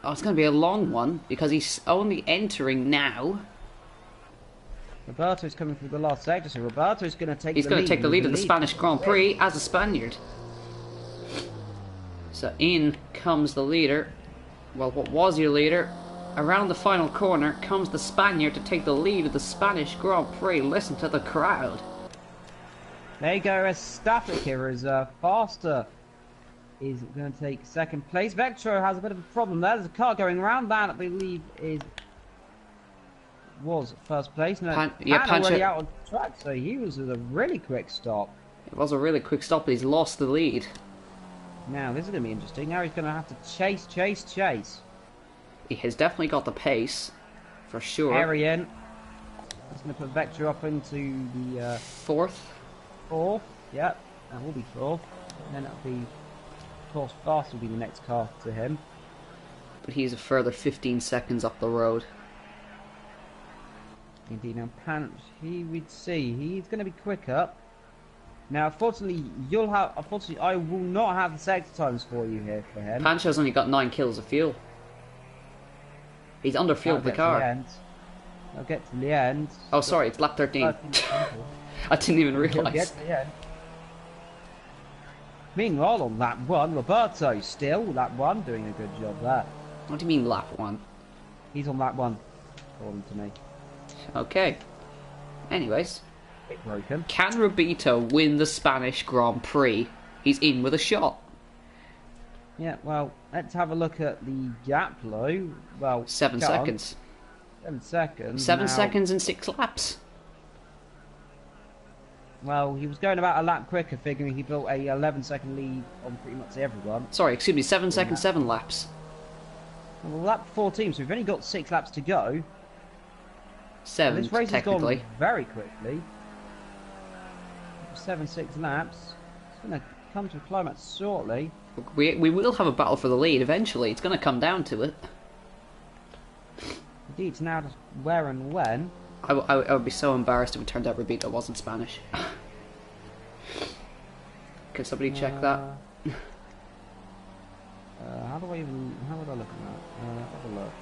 Oh, it's going to be a long one, because he's only entering now. Roberto's coming through the last sector, so Roberto's going to take the lead. He's going to take the lead of the Spanish Grand Prix as a Spaniard. So in comes the leader. Well, what was your leader? Around the final corner comes the Spaniard to take the lead of the Spanish Grand Prix. Listen to the crowd. There you go, as Static here is faster. Is going to take second place. Vectro has a bit of a problem there. There's a car going around. That I believe was first place. No, already out on track, so he was at a really quick stop. It was a really quick stop, but he's lost the lead. Now this is going to be interesting. Now he's going to have to chase. He has definitely got the pace, for sure. Arian. He's going to put Vector up into the fourth. Yep, that will be fourth. And then it'll be, of course, Fast will be the next car to him. But he's a further 15 seconds up the road. Indeed, now Punch, he would see he's going to be quicker. Now, unfortunately, I will not have the sector times for you here for him. Pancho's only got 9 kills of fuel. He's under fueled the car. I'll get to the end. Oh, sorry, it's lap 13. I didn't even realise. Meanwhile, on lap 1, Roberto still lap 1, doing a good job there. What do you mean lap 1? He's on lap 1, according to me. Okay. Anyways. Bit broken. Can Rubito win the Spanish Grand Prix? He's in with a shot. Yeah, well, let's have a look at the gap, though. Well, 7 seconds. 7 seconds. 7 seconds and 6 laps. Well, he was going about a lap quicker, figuring he built a 11-second lead on pretty much everyone. Sorry, excuse me, 7 seconds, 7 laps. Well, lap 14, so we've only got 6 laps to go. 7, this race technically. has gone very quickly. 6 laps. It's going to come to a climax shortly. We will have a battle for the lead eventually. It's going to come down to it. Indeed, it's now just where and when. I would be so embarrassed if it turned out Rubito wasn't Spanish. Can somebody check that? How would I look at that? Have a look.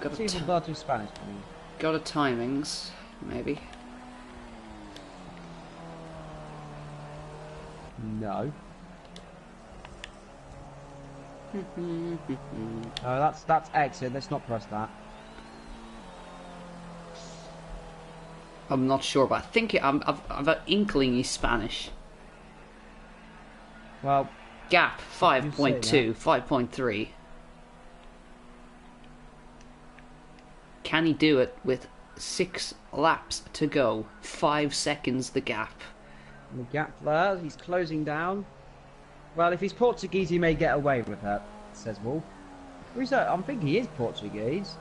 Got see if Roberto's Spanish, please. Go to timings, maybe. No. Oh, that's exit. Let's not press that. I'm not sure, but I think I've an inkling he's Spanish. Well, gap 5.2, 5.3. Can he do it with 6 laps to go? 5 seconds the gap. The gap there, he's closing down. Well, if he's Portuguese, he may get away with that, says Wolf. I'm thinking he is Portuguese.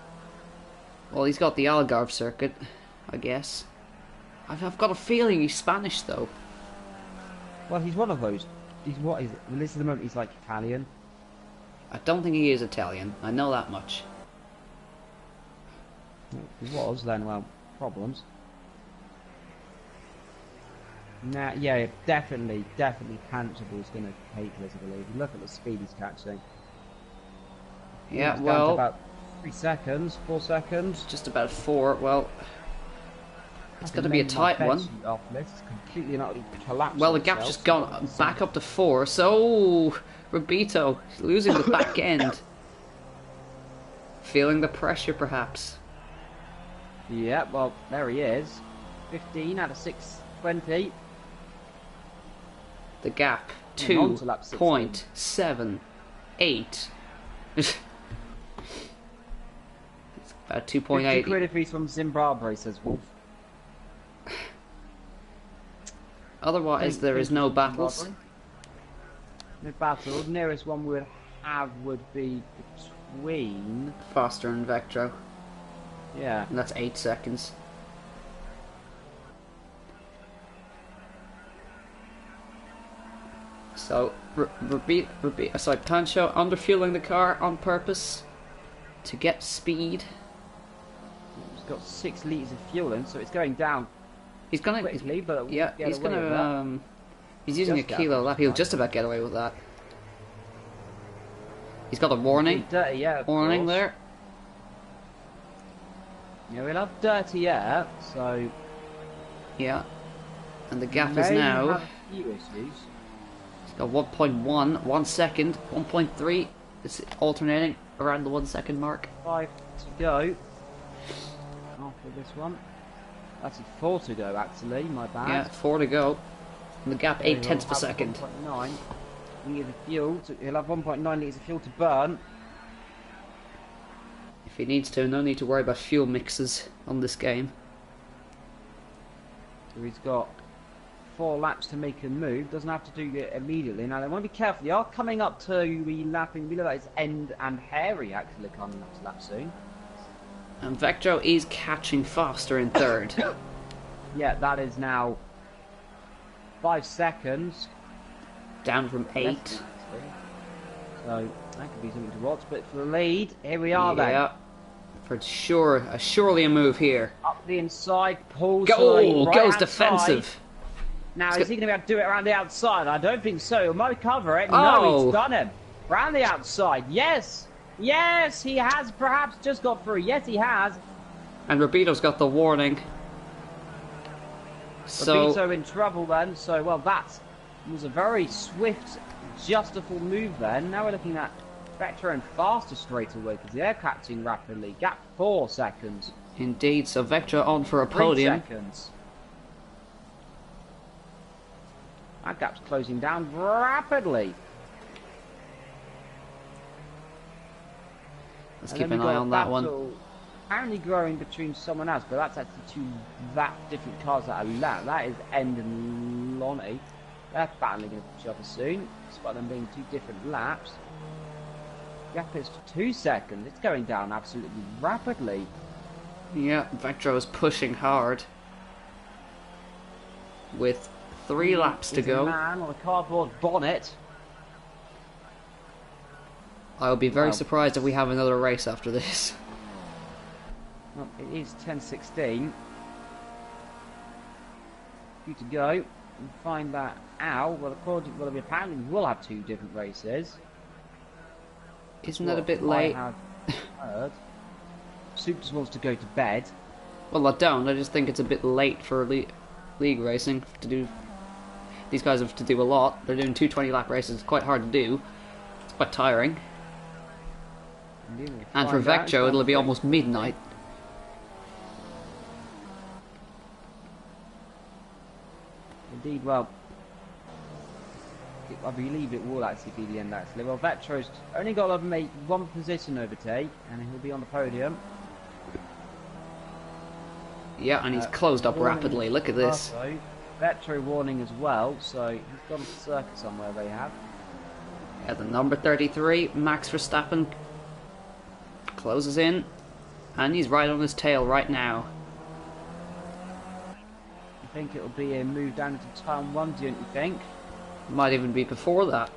Well, he's got the Algarve circuit, I guess. I've got a feeling he's Spanish, though. Well, he's one of those. He's what is it? Well, this is the moment he's like Italian. I don't think he is Italian. I know that much. If he was, then, well, problems. Nah, yeah, definitely Panchable is going to take this, I believe. Look at the speed he's catching. Yeah, down well... to about 3 seconds, 4 seconds. Just about 4, well... It's going to be a tight one. Completely and utterly collapsed. Well, the gap's just gone back up to 4, so... Rubito losing the back end. Feeling the pressure, perhaps. Yeah, well, there he is. 15 out of 620. The gap, 2.78. It's about 2.8. 50 quid if he's from Zimbabwe, says Wolf. Otherwise, there is no battles. No battle. The nearest one we would have would be between... Foster and Vectro. Yeah. And that's 8 seconds. So, Pancho underfueling the car on purpose to get speed. It's got 6 litres of fuel in, so it's going down. He's gonna quickly, but yeah, he's gonna he's using a kilo lap. He'll just about get away with that. He's got a warning. Dirty, yeah, warning there. Yeah, we'll have dirty air, so yeah. And the gap is now. Have a few issues. It's got 1.1, 1 second, 1.3. It's alternating around the 1 second mark. 5 to go after this one. That's 4 to go, actually. My bad. Yeah, 4 to go. And the gap 8 tenths per second. 1.9 litres of fuel. He'll have 1.9 litres of fuel to burn. If he needs to, no need to worry about fuel mixes on this game. So he's got 4 laps to make a move. Doesn't have to do it immediately. Now they want to be careful. They are coming up to the lapping. We look like it's End and Harry actually coming up to lap soon. And Vectro is catching faster in third. Yeah, that is now 5 seconds. Down from 8. So that could be something to watch. But for the lead, here we are then. Yeah. For sure, surely a move here. Up the inside, pulls Goal! right Goes outside. defensive. Now, is he going to be able to do it around the outside? I don't think so. He might cover it. Oh. No, he's done him. Round the outside. Yes. Yes, he has perhaps just got through. Yes, he has. And Robito's got the warning. So Robito in trouble then. So, well, that was a very swift, justifiable move then. Now we're looking at Vector and faster straight away because they're catching rapidly. Gap 4 seconds. indeed, so Vector on for a 3 podium. seconds. That gap's closing down rapidly. Let's And keep then an we've eye got on that battle one. Apparently growing between someone else, but that's actually 2 different cars that are lapped. That is End and Lonnie. They're battling each other soon, despite them being 2 different laps. Gap is 2 seconds. It's going down absolutely rapidly. Yeah, Vector is pushing hard. With 3 laps to There's a go. man on a cardboard bonnet. I'll be very Wow. surprised if we have another race after this. Well, it is 10:16. Few to go and find that out. Well, apparently we will have 2 different races. Isn't that a bit I late? have heard. Soup just wants to go to bed. Well, I don't. I just think it's a bit late for league racing to do. These guys have to do a lot. They're doing 2 20-lap races. It's quite hard to do. It's quite tiring. And for Vectro, it'll be almost midnight. Indeed, well, I believe it will actually be the end, actually. Well, Vectro's only got to make 1 position overtake, and he'll be on the podium. Yeah, and he's closed up rapidly. Look at this. Also, Vectro warning as well, so he's gone to circuit somewhere they have. At the number 33, Max Verstappen closes in, and he's right on his tail right now. I think it'll be a move down into turn 1, don't you think? Might even be before that.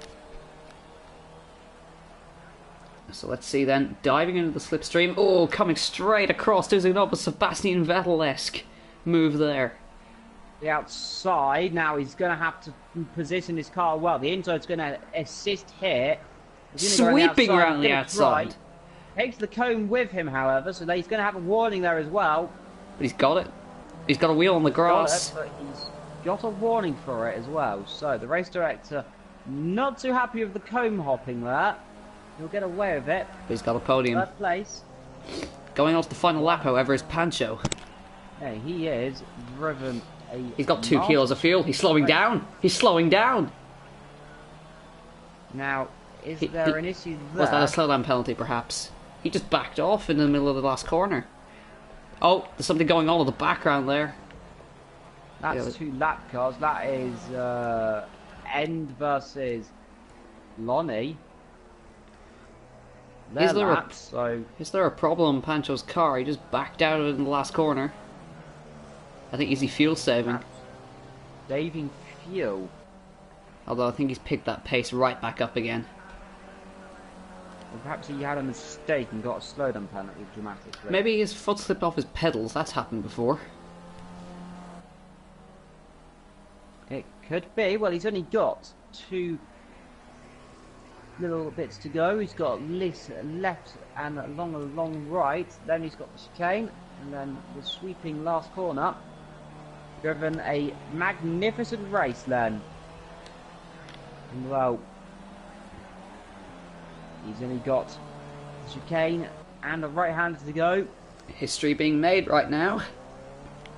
So let's see then. Diving into the slipstream. Oh, coming straight across. Doing an almost Sebastian Vettel-esque move there. The outside. Now he's going to have to position his car well. The inside's going to assist here. Sweeping around the outside. Takes the cone with him, however, so he's going to have a warning there as well. But he's got it. He's got a wheel on the grass. But he's got a warning for it as well. So the race director not too happy with the cone hopping there. He'll get away with it. But he's got a podium. 3rd place. Going on to the final lap, however, is Pancho. Yeah, he is driven a... He's got 2 kilos of fuel. He's slowing down. He's slowing down. Now, is there an issue there? Was that a slowdown penalty, perhaps? He just backed off in the middle of the last corner. Oh, there's something going on in the background there. That's 2 lap cars. That is End versus Lonnie. Is there, laps, so is there a problem in Pancho's car? He just backed out of it in the last corner. I think he's fuel saving. saving fuel. Although I think he's picked that pace right back up again. Or perhaps he had a mistake and got a slowdown penalty dramatically. Maybe his foot slipped off his pedals. That's happened before. It could be. Well, he's only got 2 little bits to go. He's got left and along a long right. Then he's got the chicane, and then the sweeping last corner. Driven a magnificent race then. And well, he's only got the chicane and the right hander to go. History being made right now.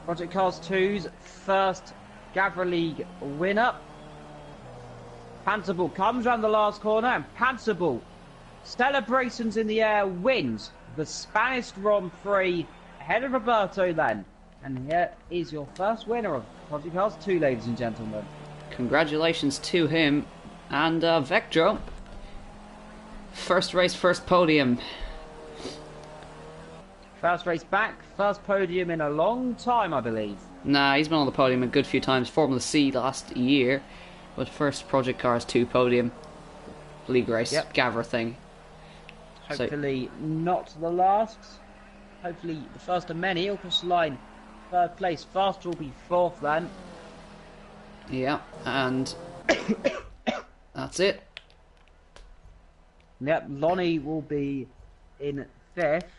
Project Cars 2's first Gavra League winner. Panzerball comes round the last corner, and Panzerball, celebrations in the air, wins the Spanish Grand Prix ahead of Roberto then. And here is your first winner of Project Cars 2, ladies and gentlemen. Congratulations to him. And Vectro, first race, first podium. First race back, first podium in a long time, I believe. Nah, he's been on the podium a good few times. Formula C last year, but first Project Cars 2 podium. League race, yep. Gavra thing. Hopefully not the last. Hopefully the first of many. He'll cross the line. Third place. Faster will be fourth then. Yeah, and that's it. Yep, Lonnie will be in fifth.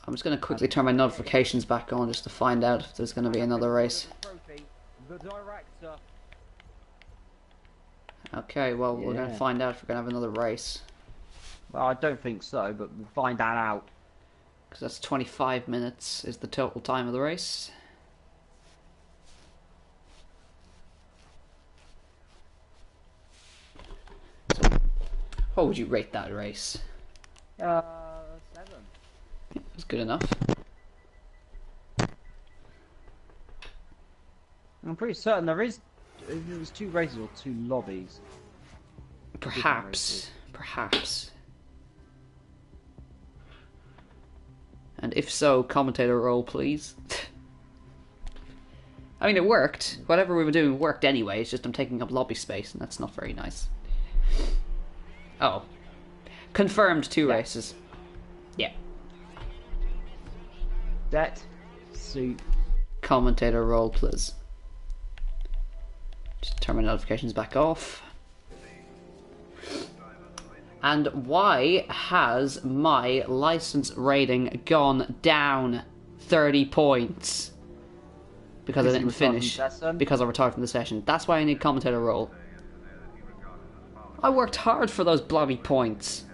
I'm just going to quickly turn my notifications back on just to find out if there's going to be another race. The director. Okay, well, we're going to find out if we're going to have another race. Well, I don't think so, but we'll find that out. Because that's 25 minutes is the total time of the race. So, what would you rate that race? 7. It's good enough. I'm pretty certain there's 2 races or 2 lobbies. Perhaps. Perhaps. And if so, commentator role, please. I mean, it worked. Whatever we were doing worked anyway. It's just I'm taking up lobby space, and that's not very nice. Oh. Confirmed 2 races. Yeah. That suit. Commentator role, please. Just turn my notifications back off. And why has my license rating gone down 30 points? Because I didn't finish. Because I retired from the session. That's why I need commentator role. I worked hard for those bloody points.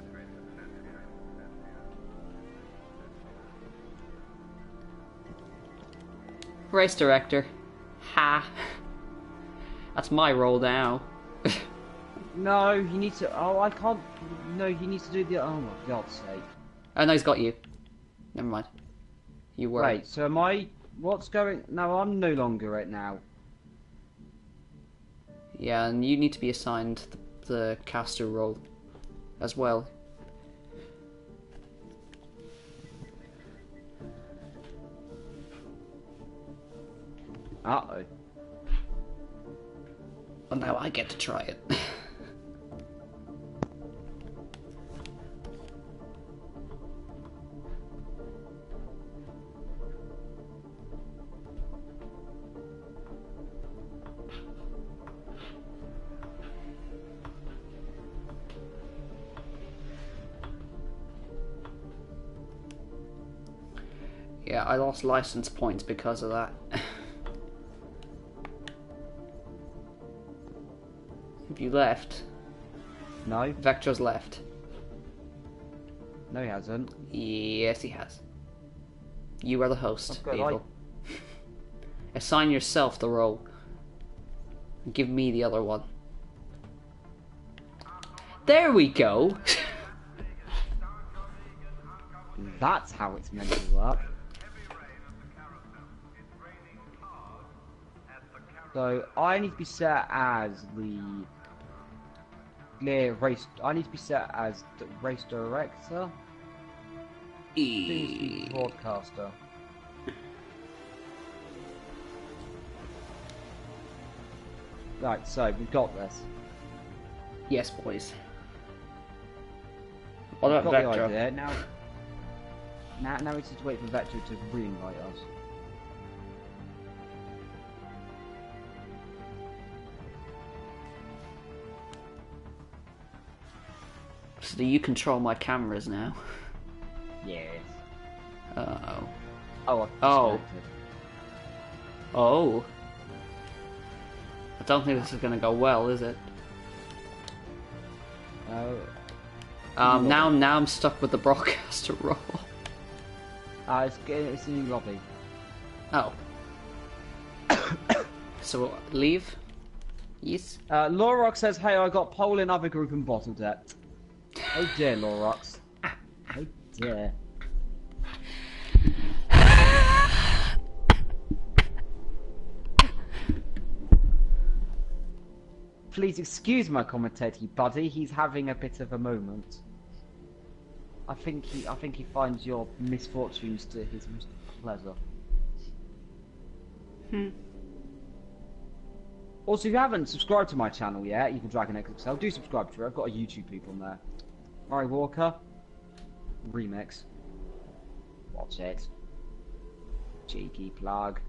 Race director. Ha. That's my role now. No, you need to. Oh, I can't. No, he needs to do the. Oh my God's sake! Oh no, he's got you. Never mind. You were. Wait, so am I? What's going? No, I'm no longer right now. Yeah, and you need to be assigned the caster role as well. Uh-oh. Well, now I get to try it. Yeah, I lost license points because of that. Have you left? No. Vector's left. No, he hasn't. Yes, he has. You are the host, Okay, Evil. Assign yourself the role. Give me the other one. There we go! That's how it's meant to work. So I need to be set as the race. I need to be set as the race director. Broadcaster. Right, so we've got this. Yes, boys. What about Got the Vector? idea. Now we just wait for Vector to re-invite us. So do you control my cameras now? Yes. Uh-oh. Oh, Oh. Oh. I don't think this is going to go well, is it? Now I'm stuck with the broadcaster role. It's a new lobby. Oh. So leave. Yes. Lorox says, hey, I got pole in other group and bottled it. Oh dear, Lorox. Oh dear. Please excuse my commentator, buddy. He's having a bit of a moment. I think he finds your misfortunes to his pleasure. Also, if you haven't subscribed to my channel yet, Evil Dragon XXL, do subscribe to it. I've got a YouTube people on there. Murray Walker remix. Watch it. Cheeky plug.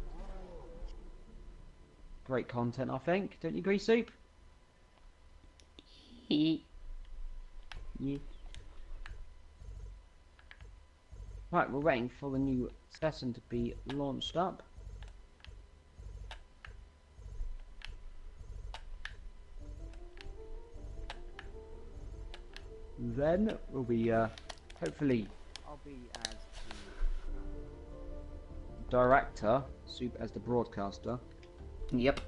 Great content, I think. Don't you agree, Soup? Yeah. Right, we're waiting for the new session to be launched up. Then we'll be, hopefully, I'll be as the director, Soup as the broadcaster. Yep.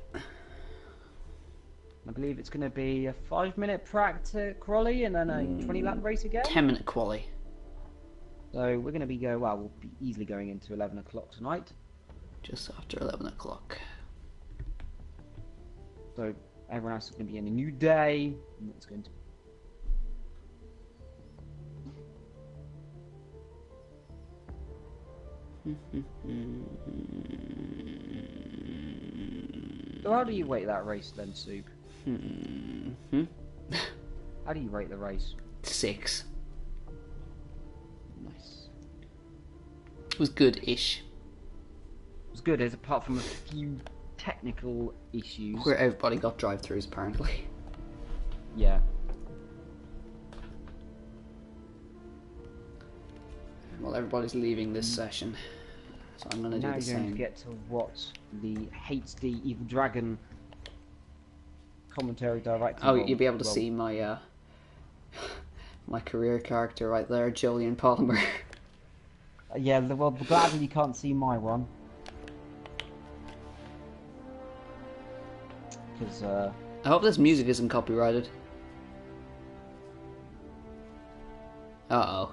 I believe it's going to be a 5-minute practice quali and then a 20-lap race again. 10-minute quali. So we're going to be we'll be easily going into 11 o'clock tonight. Just after 11 o'clock. So everyone else is going to be in a new day. And it's going to. So how do you rate that race then, Soup? How do you rate the race? 6. Nice. It was good-ish. It was good, apart from a few technical issues. Where everybody got drive-thrus, apparently. Yeah. Well, everybody's leaving this session, so I'm going to do the same. Now you're going to get to watch the HD Evil Dragon commentary director. Oh, you'll be able to see my my career character right there, Julian Palmer. Yeah, well, gladly you can't see my one. Because, I hope this music isn't copyrighted. Uh-oh.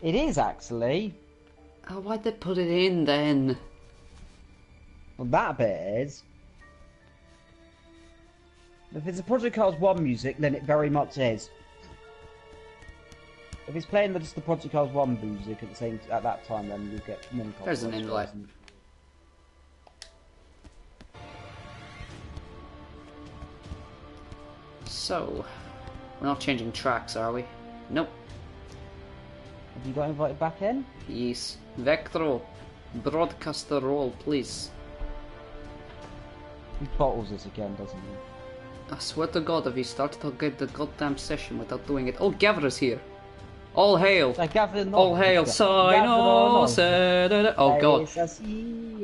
It is, actually. Oh, why'd they put it in, then? Well, that bit is. If it's a Project Cars 1 music, then it very much is. If it's playing just the Project Cars 1 music at that time, then you get many copyright. There's an inlet. So, we're not changing tracks, are we? Nope. Have you got invited back in? Yes. Vectro, broadcast the roll, please. He bottles us again, doesn't he? I swear to God, if he starts to get the goddamn session without doing it. Oh, Gavra's here. All hail. All hail. Oh God.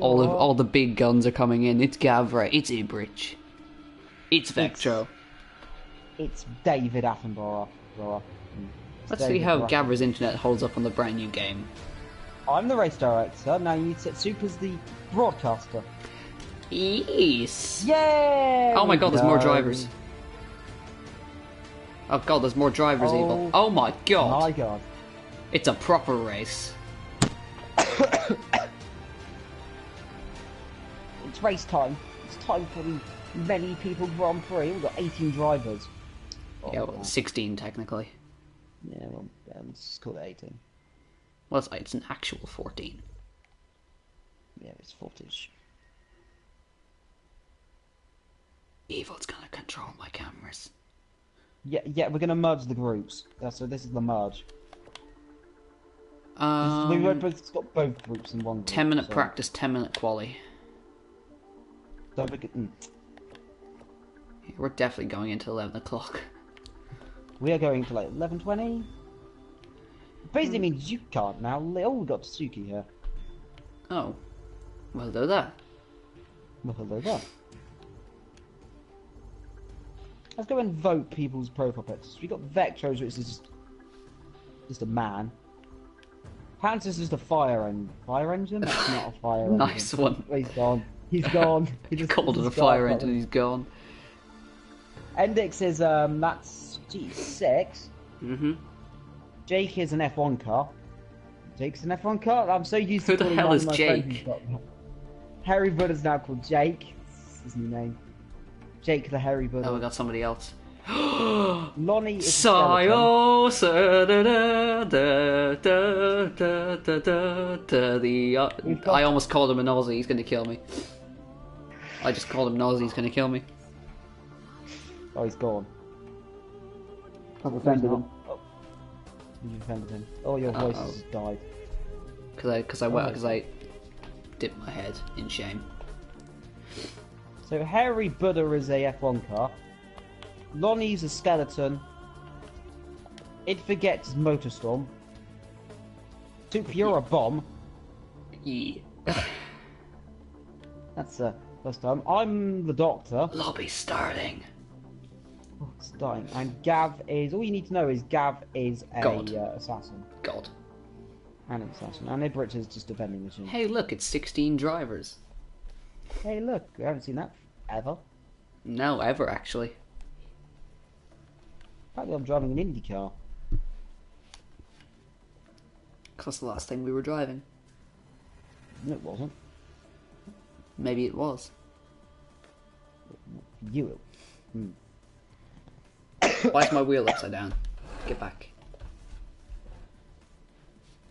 All the big guns are coming in. It's Gavra. It's Ibrich. It's Vectro. It's David Attenborough. Let's see how Gavra's internet holds up on the brand new game. I'm the race director. Now you need to set Soup as the broadcaster. Yes. Yay! Oh my God, there's more drivers. Oh God, there's more drivers, Evil. Oh my God. My God. It's a proper race. It's race time. It's time for the many people Grand Prix. We've got 18 drivers. Yeah, well, 16 technically. Yeah, well, let's call it 18. Well, it's an actual 14. Yeah, it's footage. Evil's gonna control my cameras. Yeah, we're gonna merge the groups. So this is the merge. We've got both groups in one group. 10-minute practice, 10-minute quali. So we're definitely going into 11 o'clock. We are going to like 11:20. Basically means you can't now. Oh, we got Tsuki here. Oh, well, do that. Well, hello there. Let's go and vote people's profile pictures. We got Vectros, which is just a man. Panzer's just a fire engine? That's not a fire engine. Nice one. Oh, he's gone. He's gone. He just Called it a just fire got- engine, he's gone. Endix is, that's G6. Mm-hmm. Jake is an F1 car. Jake's an F1 car? I'm so used to Who the calling hell one is of my Jake? friends who's got that. Harry Buddha's now called Jake. That's his new name. Jake the Harry Buddha. Oh, we got somebody else. Lonnie is a skeleton. Sayo, I almost called him a Nazi, he's gonna kill me. I just called him Nazi, he's gonna kill me. Oh, he's gone. I've offended him. Oh. You offended him. Oh, your voice has died. Because I dipped my head in shame. So Harry Buddha is a F1 car. Lonnie's a skeleton. It forgets Motorstorm. Soup, you're a bomb. Yeah. That's the first time. I'm the Doctor. Lobby starting. Oh, it's dying. And Gav is... All you need to know is Gav is a God. assassin. God. And an assassin. And Ibrit is just a vending machine. Hey, look, it's 16 drivers. Hey, look. We haven't seen that ever. No, ever, actually. Apparently I'm driving an Indy car. Because that's the last thing we were driving. No, it wasn't. Maybe it was. You. Why is my wheel upside down? Get back.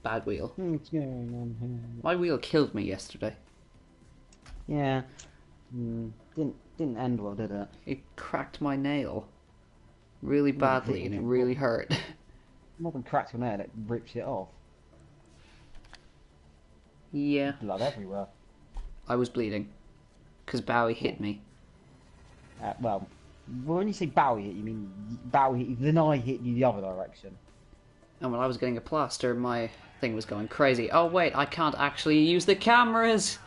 Bad wheel. What's going on here? My wheel killed me yesterday. Yeah. Didn't end well, did it? It cracked my nail. Really badly, and it really hurt. More than cracked your nail, it rips it off. Yeah. Blood everywhere. I was bleeding. Because Bowie hit me. Well, when you say Bowie hit, you mean Bowie hit you, then I hit you the other direction. And when I was getting a plaster, my thing was going crazy. Oh wait, I can't actually use the cameras!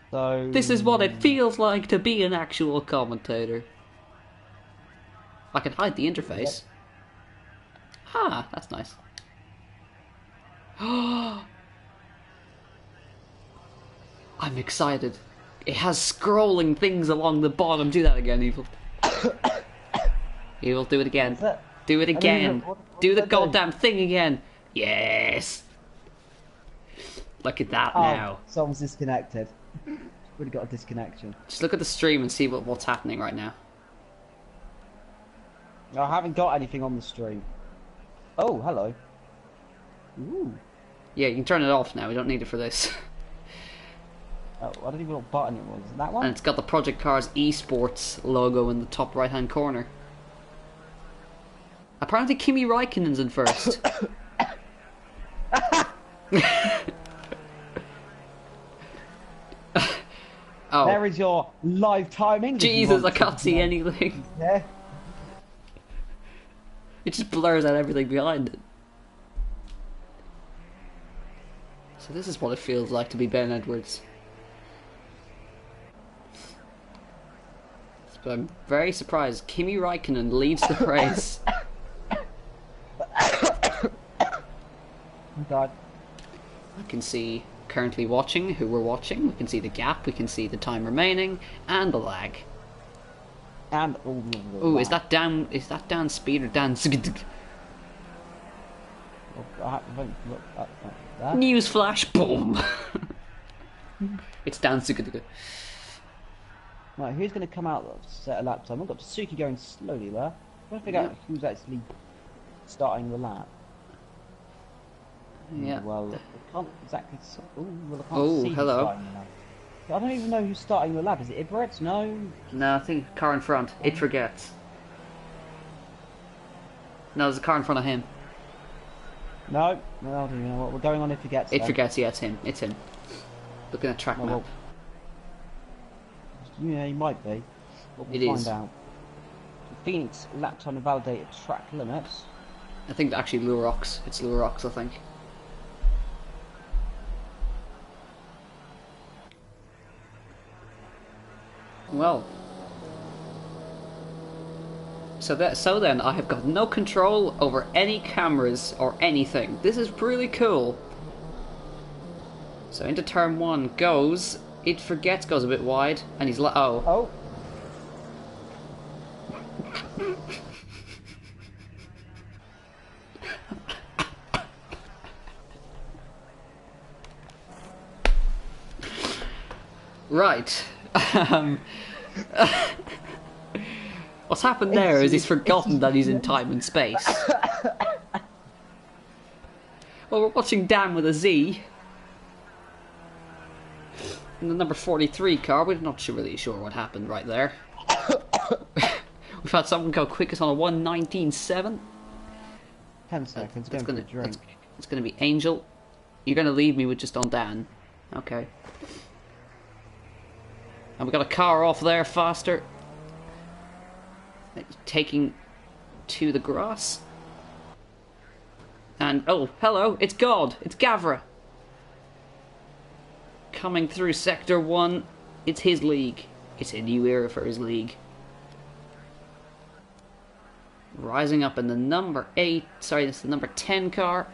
So... This is what it feels like to be an actual commentator. I can hide the interface. Ah, that's nice. I'm excited. It has scrolling things along the bottom. Do that again, Evil. Evil, do it again. Do it again. Do the goddamn thing again. Yes. Look at that now. Someone's disconnected. We've got a disconnection. Just look at the stream and see what's happening right now. I haven't got anything on the stream. Oh, hello. Ooh. Yeah, you can turn it off now. We don't need it for this. Oh, I don't even know what button it was. That one? And it's got the Project Cars Esports logo in the top right hand corner. Apparently Kimi Räikkönen's in first. Oh. There is your live timing. Jesus, I can't see anything. Yeah. It just blurs out everything behind it. So this is what it feels like to be Ben Edwards. But I'm very surprised. Kimi Räikkönen leads the race. God. I can see currently watching, who we're watching. We can see the gap. We can see the time remaining and the lag. And all the Oh, is that down? Is that down speed or down? I haven't looked at that. News flash! Boom! It's down. Right, who's going to come out of set a lap time? I've got Tsuki going slowly there. I'm trying to figure out who's actually starting the lap. Yeah. Well, I can't exactly. Well, I can't Oh, see who's hello. starting the lap. I don't even know who's starting the lap. Is it Ibret? No. No, I think car in front. It forgets. No, there's a car in front of him. No. I don't even know what we're going on if he gets It there. forgets. Yeah, it's him. It's him. Looking at track Oh, map. well, yeah, he might be. But we'll It find is. out. Phoenix lap time invalidated track limits. I think actually Lurox. It's Lurox, I think. Well. So then I have got no control over any cameras or anything. This is really cool. So into turn 1 goes. It forgets, goes a bit wide, and he's like, oh. Oh. Right. What's happened there is he's forgotten that he's in time and space. Well, we're watching Dan with a Z. In the number 43 car, we're not really sure what happened right there. We've had someone go quickest on a 1:19.7. 10 seconds, going for a drink. It's going to be Angel. You're going to leave me with just on Dan. Okay. And we got a car off there faster. Taking to the grass. And, oh, hello, it's God. It's Gavra. Coming through Sector 1. It's his league. It's a new era for his league. Rising up in the number 8, sorry, it's the number 10 car.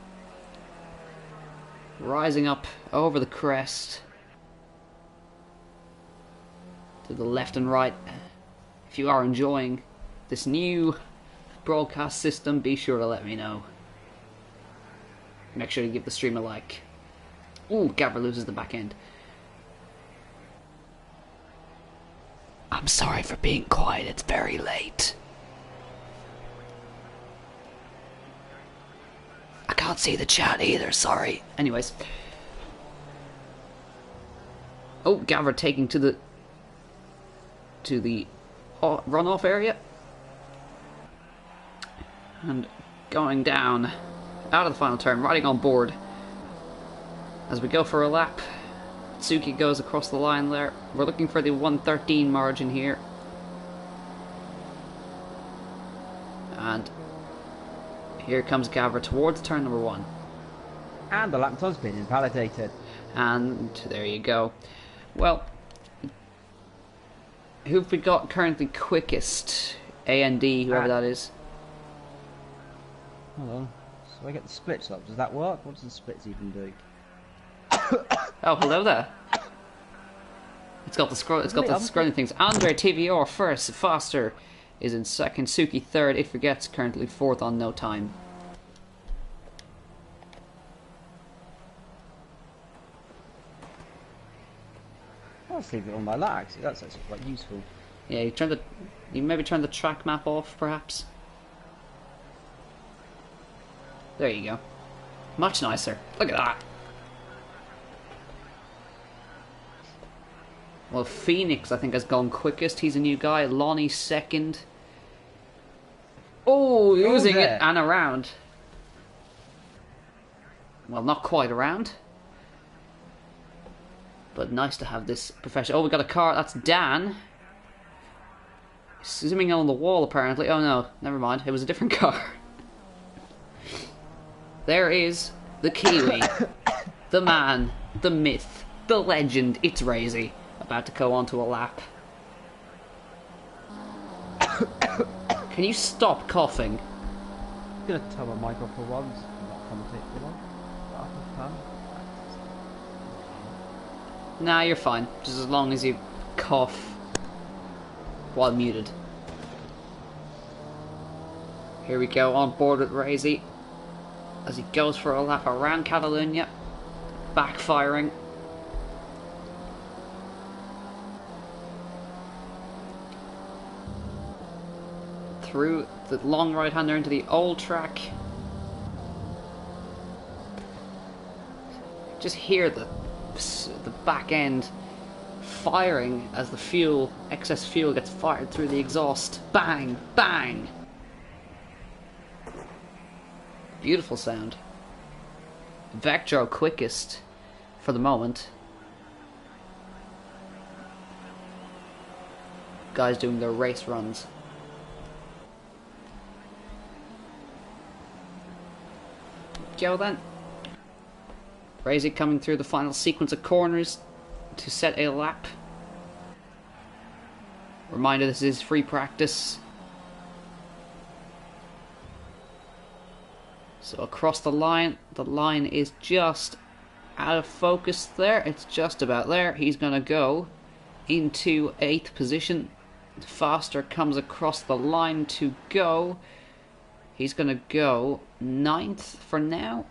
Rising up over the crest. To the left and right. If you are enjoying this new broadcast system, be sure to let me know. Make sure to give the stream a like. Ooh, Gavra loses the back end. I'm sorry for being quiet, it's very late. I can't see the chat either, sorry. Anyways. Oh, Gavra taking to the runoff area. And going down out of the final turn, riding on board. As we go for a lap, Tsuki goes across the line there. We're looking for the 1:13 margin here. And here comes Gavra towards turn number 1. And the lap time's been invalidated. And there you go. Well, who've we got currently quickest? AND, whoever that is. Hold on. So I get the splits up. Does that work? What does the splits even do? Oh, hello there. It's got the scrolling things. Andre TVR first, faster is in second, Suki third, It Forgets currently fourth on no time. I'll just leave it on my lags. That's actually quite useful. Yeah, you maybe turn the track map off, perhaps. There you go. Much nicer. Look at that. Well, Phoenix, I think, has gone quickest. He's a new guy. Lonnie second. Oh, losing it and around. Well, not quite around. But nice to have this professional. Oh, we got a car. That's Dan. Zooming on the wall, apparently. Oh, no. Never mind. It was a different car. There is the Kiwi. The man. The myth. The legend. It's Razy. About to go on to a lap. Can you stop coughing? I'm going to turn my mic off for once. Not commentate for long. Nah, you're fine. Just as long as you cough while muted. Here we go, on board with Razy. As he goes for a lap around Catalunya. Backfiring. Through the long right-hander into the old track. Just hear the back end firing as the excess fuel gets fired through the exhaust. Bang! Bang! Beautiful sound. Vectro quickest for the moment. Guys doing their race runs. Go then. Razy coming through the final sequence of corners to set a lap. Reminder, this is free practice. So across the line is just out of focus there. It's just about there. He's going to go into 8th position. Faster comes across the line to go. He's going to go 9th for now.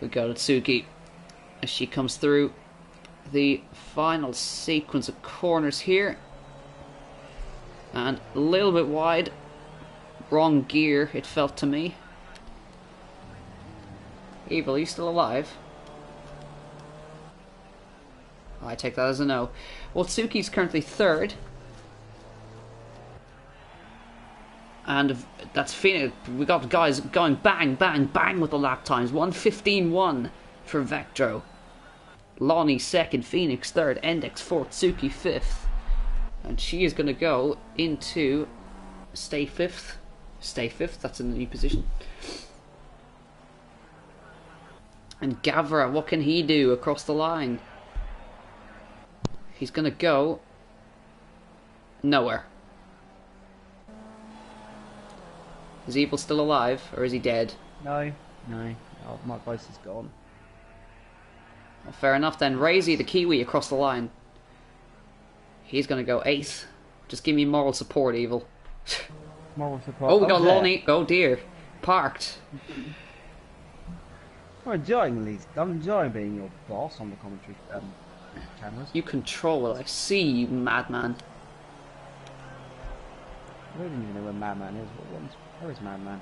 We got Atsuki as she comes through the final sequence of corners here. And a little bit wide. Wrong gear, it felt to me. Evil, are you still alive? I take that as a no. Well, Tsuki's currently 3rd. And that's Phoenix. We got guys going bang, bang, bang with the lap times. 1:15.1 for Vectro. Lonnie 2nd, Phoenix 3rd, Endex 4th, Tsuki 5th. And she is going to go into stay 5th. Stay 5th, that's in the new position. And Gavra, what can he do across the line? He's going to go nowhere. Is Evil still alive, or is he dead? No. Oh, my voice is gone. Well, fair enough then. Razy, the Kiwi, across the line. He's going to go 8th. Just give me moral support, Evil. Moral support. Oh, we got there. Lonnie. Oh dear. Parked. I'm enjoying these. I'm enjoying being your boss on the commentary channels. You control what I see, you madman. I don't even know where Madman is. Where is Madman?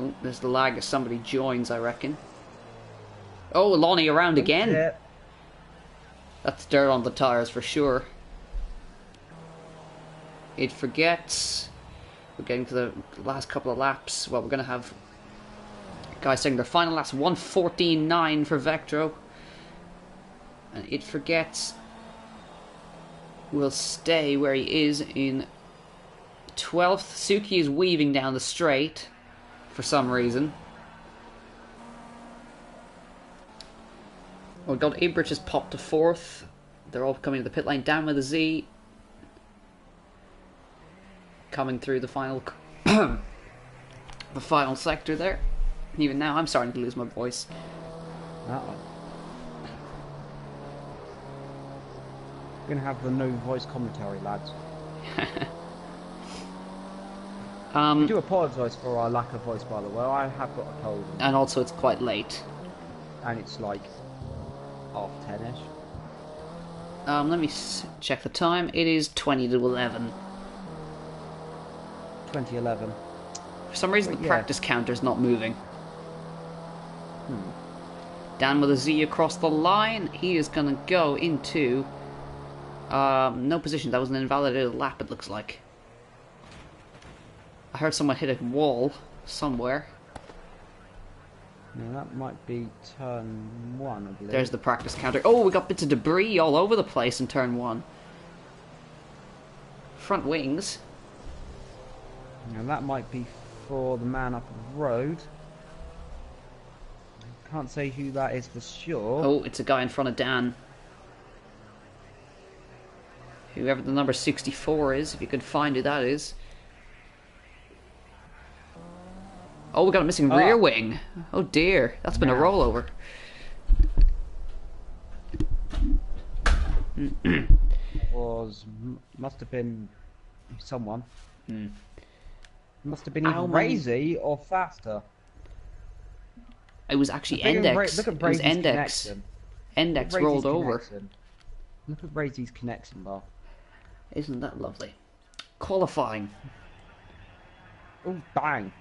Oh, there's the lag as somebody joins, I reckon. Oh, Lonnie around again. Yeah. That's dirt on the tyres for sure. It forgets. We're getting to the last couple of laps. Well, we're going to have guys taking their final laps. 1:14.9 for Vectro. And it forgets will stay where he is in 12th. Suki is weaving down the straight for some reason. We've got Ibrich has popped to 4th. They're all coming to the pit lane. Down with a Z. Coming through the final the final sector there. Even now I'm starting to lose my voice. Uh-oh. We're going to have the no voice commentary, lads. We do apologise for our lack of voice, by the way. I have got a cold. And also it's quite late. And it's like 10:30ish. Let me check the time. It is 20 to 11. 2011. For some reason But the yeah. practice counter's not moving. Dan with a Z across the line. He is going to go into no position. That was an invalidated lap, it looks like. I heard someone hit a wall somewhere. No, that might be turn 1, I believe. There's the practice counter. Oh, we got bits of debris all over the place in turn 1. Front wings. Now that might be for the man up the road. I can't say who that is for sure. Oh, it's a guy in front of Dan. Whoever the number 64 is, if you could find who that is. Oh, we got a missing rear wing. Oh dear, that's been a rollover. Must have been someone. Mm. Must have been either Razy or Faster. It was actually Look at Endex. look at It was Brazy's Endex. connection. Endex Look at rolled Brazy's over. connection. Look at Brazy's connection bar. Isn't that lovely? Qualifying. Oh, bang.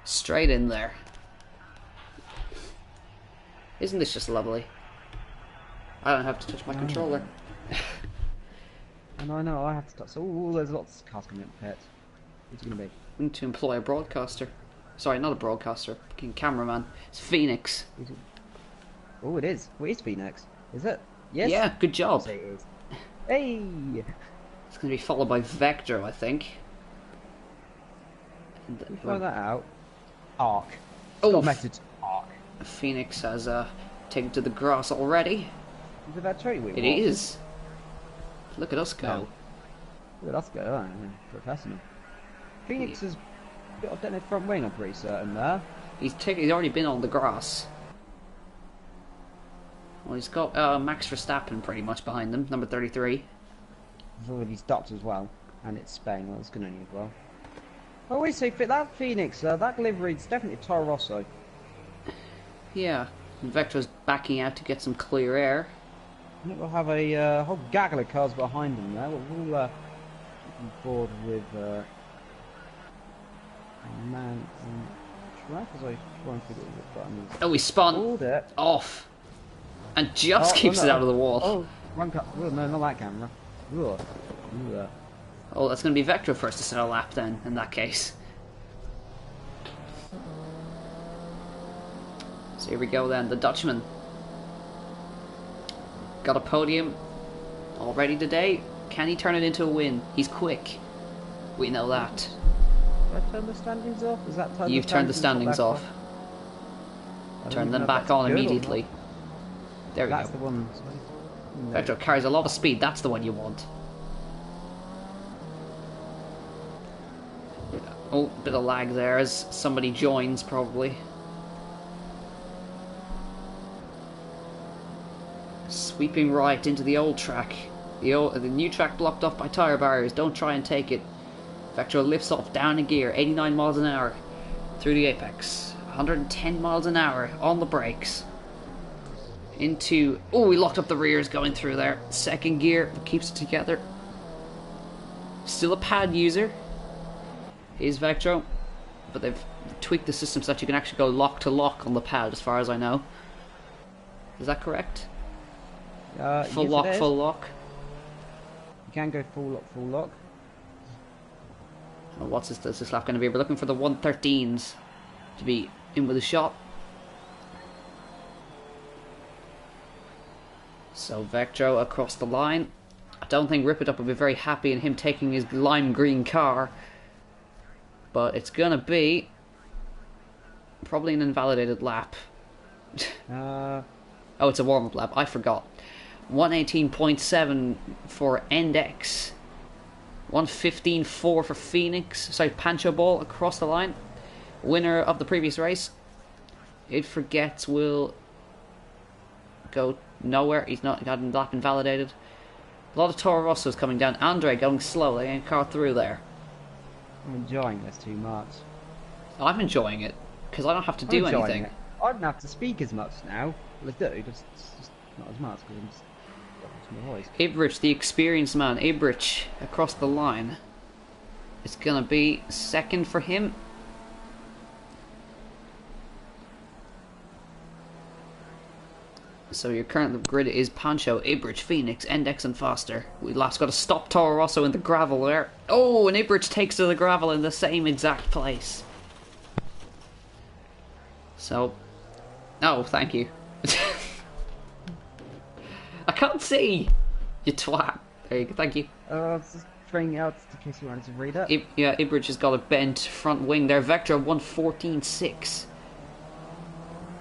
Straight in there. Isn't this just lovely? I don't have to touch my controller. I know, I have to touch. Oh, there's lots of cars coming up the pit. Who's it going to be? We need to employ a broadcaster. Sorry, not a broadcaster. Fucking cameraman. It's Phoenix. Oh, it is. Well, it's Phoenix. Is it? Yes? Yeah, good job. Yes, it is. Hey! It's going to be followed by Vector, I think. We find that out. Arc. Oh, Got a message. Arc. Phoenix has taken to the grass already. Is it that tree we It is. Look at us go. Look at us go. Oh, professional. Phoenix has bit of dead front wing, I'm pretty certain there. He's already been on the grass. Well, he's got Max Verstappen pretty much behind him, number 33. He's docked as well, and it's Spain. Well, it's going to need well. I always say that Phoenix, that livery, it's definitely Toro Rosso. Yeah, and Vector's backing out to get some clear air. I think we'll have a whole gaggle of cars behind him there. We'll on board with a man on track as I try and figure out what button is. Oh, he spun off and just keeps it out of the wall. Oh, one cut. Oh, no, not that camera. Ooh. Ooh. Oh, that's going to be Vector first to set a lap then, in that case. So here we go then, the Dutchman. Got a podium already today. Can he turn it into a win? He's quick. We know that. Did I turn the standings off? Is that turn You've turned the standings off. Turn them back on immediately. There we go. That's the one. Vector carries a lot of speed. That's the one you want. Oh, bit of lag there as somebody joins probably. Sweeping right into the old track. The new track blocked off by tyre barriers. Don't try and take it. Vector lifts off down a gear, 89 miles an hour through the apex. 110 miles an hour on the brakes. Into... Oh, he locked up the rears going through there. Second gear, keeps it together. Still a pad user. He's Vectro. But they've tweaked the system so that you can actually go lock to lock on the pad, as far as I know. Is that correct? Full yes, lock, full lock. You can go full lock, full lock. Oh, what's this lap going to be? We're looking for the 113s to be in with a shot. So Vectro across the line. I don't think Rip It Up will be very happy in him taking his lime green car. But it's going to be probably an invalidated lap. Oh, it's a warm-up lap. I forgot. 118.7 for Endex. 115.4 for Phoenix. Sorry, Pancho Ball across the line. Winner of the previous race. It Forgets will go nowhere. He's not got a lap invalidated. A lot of Toro Rossos coming down. Andre going slow. They ain't car through there. I'm enjoying this too much. I'm enjoying it because I don't have to do anything. I don't have to speak as much now. Well, I do, just not as much because I'm just my voice. Ibrich, the experienced man. Ibrich across the line. It's gonna be second for him. So your current grid is Pancho, Ibrich, Phoenix, Endex and Foster. We last got to stop Toro Rosso in the gravel there. Oh, and Ibrich takes to the gravel in the same exact place. So, oh, thank you. I can't see. You twat. There you go. Thank you. Just bring out in case you wanted to read it. Yeah, Ibrich has got a bent front wing there. Vector 114.6.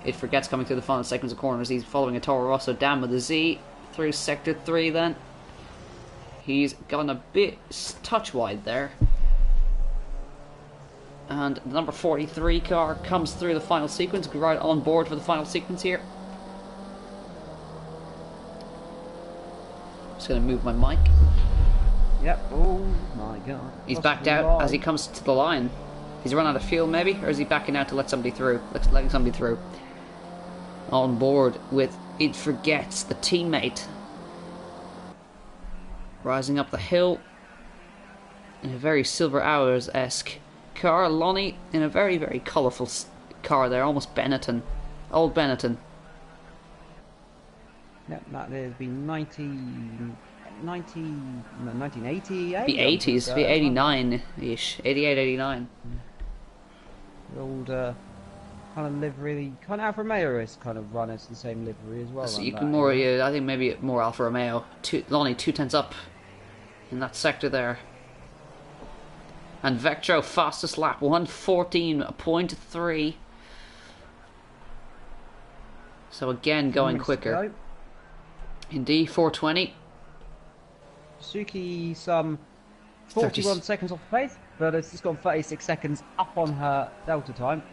It Forgets coming through the final seconds of corners. He's following a Toro Rosso down with a Z through sector 3 then. He's gone a bit touch wide there. And the number 43 car comes through the final sequence. We're right on board for the final sequence here. Just going to move my mic. Yep. Oh my god. He's backed out as he comes to the line. He's run out of fuel maybe? Or is he backing out to let somebody through? Letting somebody through. On board with It Forgets, the teammate. Rising up the hill in a very Silver Hours-esque car. Lonnie in a very, very colourful car there, almost Benetton. Old Benetton. Yep, that has been 1988? The 80s, the 89-ish, 88, 89. The old kind of livery, kind of Alfa Romeo-esque kind of run. It's the same livery as well. So you can more, yeah, I think maybe more Alfa Romeo. Lonnie 2/10 up in that sector there. And Vectro fastest lap, 114.3. So again, going quicker. Indeed, 420. Suki some 41 seconds off the pace. but it's just gone 36 seconds up on her delta time.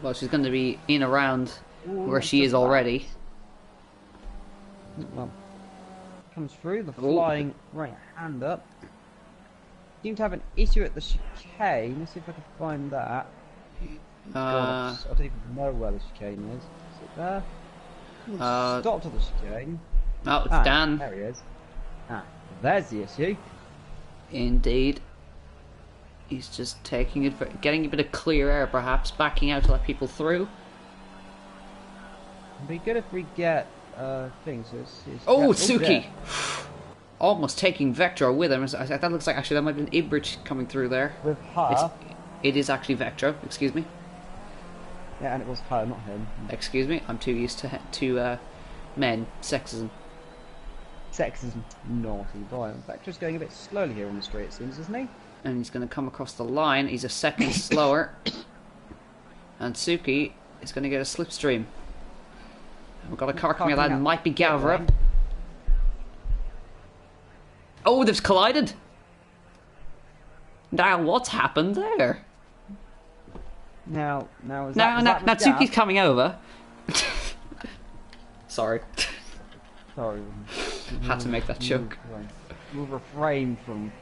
Well, she's going to be in around Ooh, where she is already. Well, comes through the flying right hand up. Seem to have an issue at the chicane. Let's see if I can find that. God, I don't even know where the chicane is. Is it there? Stopped at the chicane. Oh, it's Dan. There he is. There's the issue. Indeed. He's just taking it, getting a bit of clear air, perhaps, backing out to let people through. It'd be good if we get things. Oh, Suki! Almost taking Vectra with him. That looks like, actually, that might be an Ibrich coming through there. With her. It is actually Vectra, excuse me. Yeah, and it was her, not him. Excuse me, I'm too used to men. Sexism. Sexism. Naughty boy. Vectra's going a bit slowly here on the straight, it seems, isn't he? And he's going to come across the line. He's a second slower. And Suki is going to get a slipstream. We've got a car coming out that might be Gavra. Oh, they've collided! Now, what's happened there? Now Natsuki's coming over. Sorry. Sorry. Had to make that joke. We'll refrain from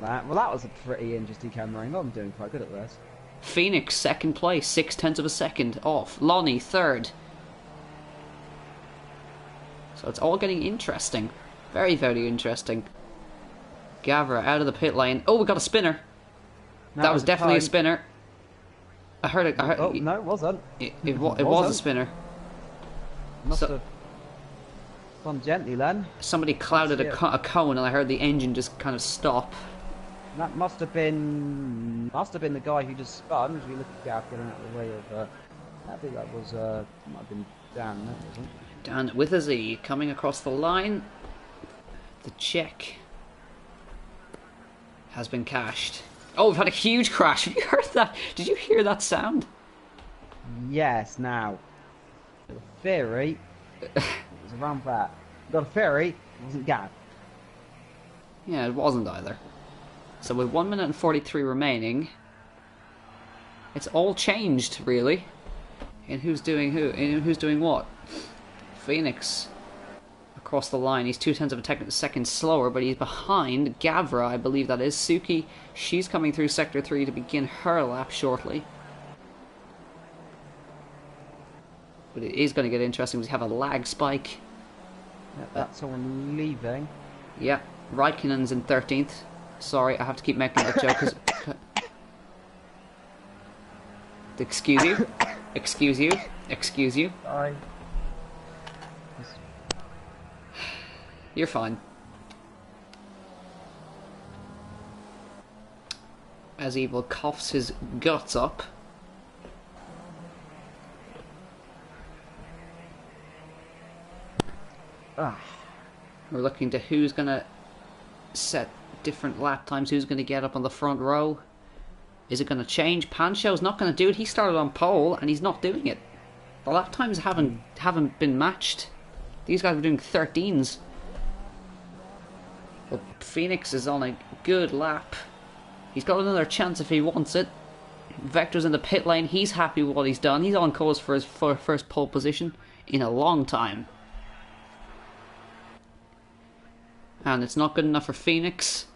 that. Well, that was a pretty interesting camera angle. I'm doing quite good at this. Phoenix, second place, 0.6 of a second off. Lonnie, third. So it's all getting interesting. Very, very interesting. Gavra out of the pit lane. Oh, we got a spinner. That was definitely a spinner. I heard it. Oh, no, it wasn't. It was a spinner. Must have gone gently then. Somebody clouded a cone, and I heard the engine just kind of stop. That must have been the guy who just spun. As we look at Gav getting out of the way of. I think that was might have been Dan. That wasn't. Dan with a Z coming across the line. The check has been cashed. Oh, we've had a huge crash. Have you heard that? Did you hear that sound? Yes. Now, the theory was around that. Got a theory. It wasn't Gav. Yeah, it wasn't either. So with 1 minute and 43 remaining, it's all changed really. In who's doing who? In who's doing what? Phoenix across the line. He's 0.2 of a second slower, but he's behind Gavra, I believe that is. Suki, she's coming through Sector 3 to begin her lap shortly. But it is going to get interesting. We have a lag spike. Yeah, that's someone leaving. Yeah, Raikkonen's in 13th. Sorry, I have to keep making that joke. Excuse you. Excuse you. Excuse you. Sorry. You're fine. As Evil coughs his guts up. We're looking to who's going to set different lap times, who's going to get up on the front row. Is it going to change? Pancho's not going to do it. He started on pole and he's not doing it. The lap times haven't been matched. These guys were doing 13s. Well, Phoenix is on a good lap. He's got another chance if he wants it. Vector's in the pit lane. He's happy with what he's done. He's on course for his first pole position in a long time. And it's not good enough for Phoenix.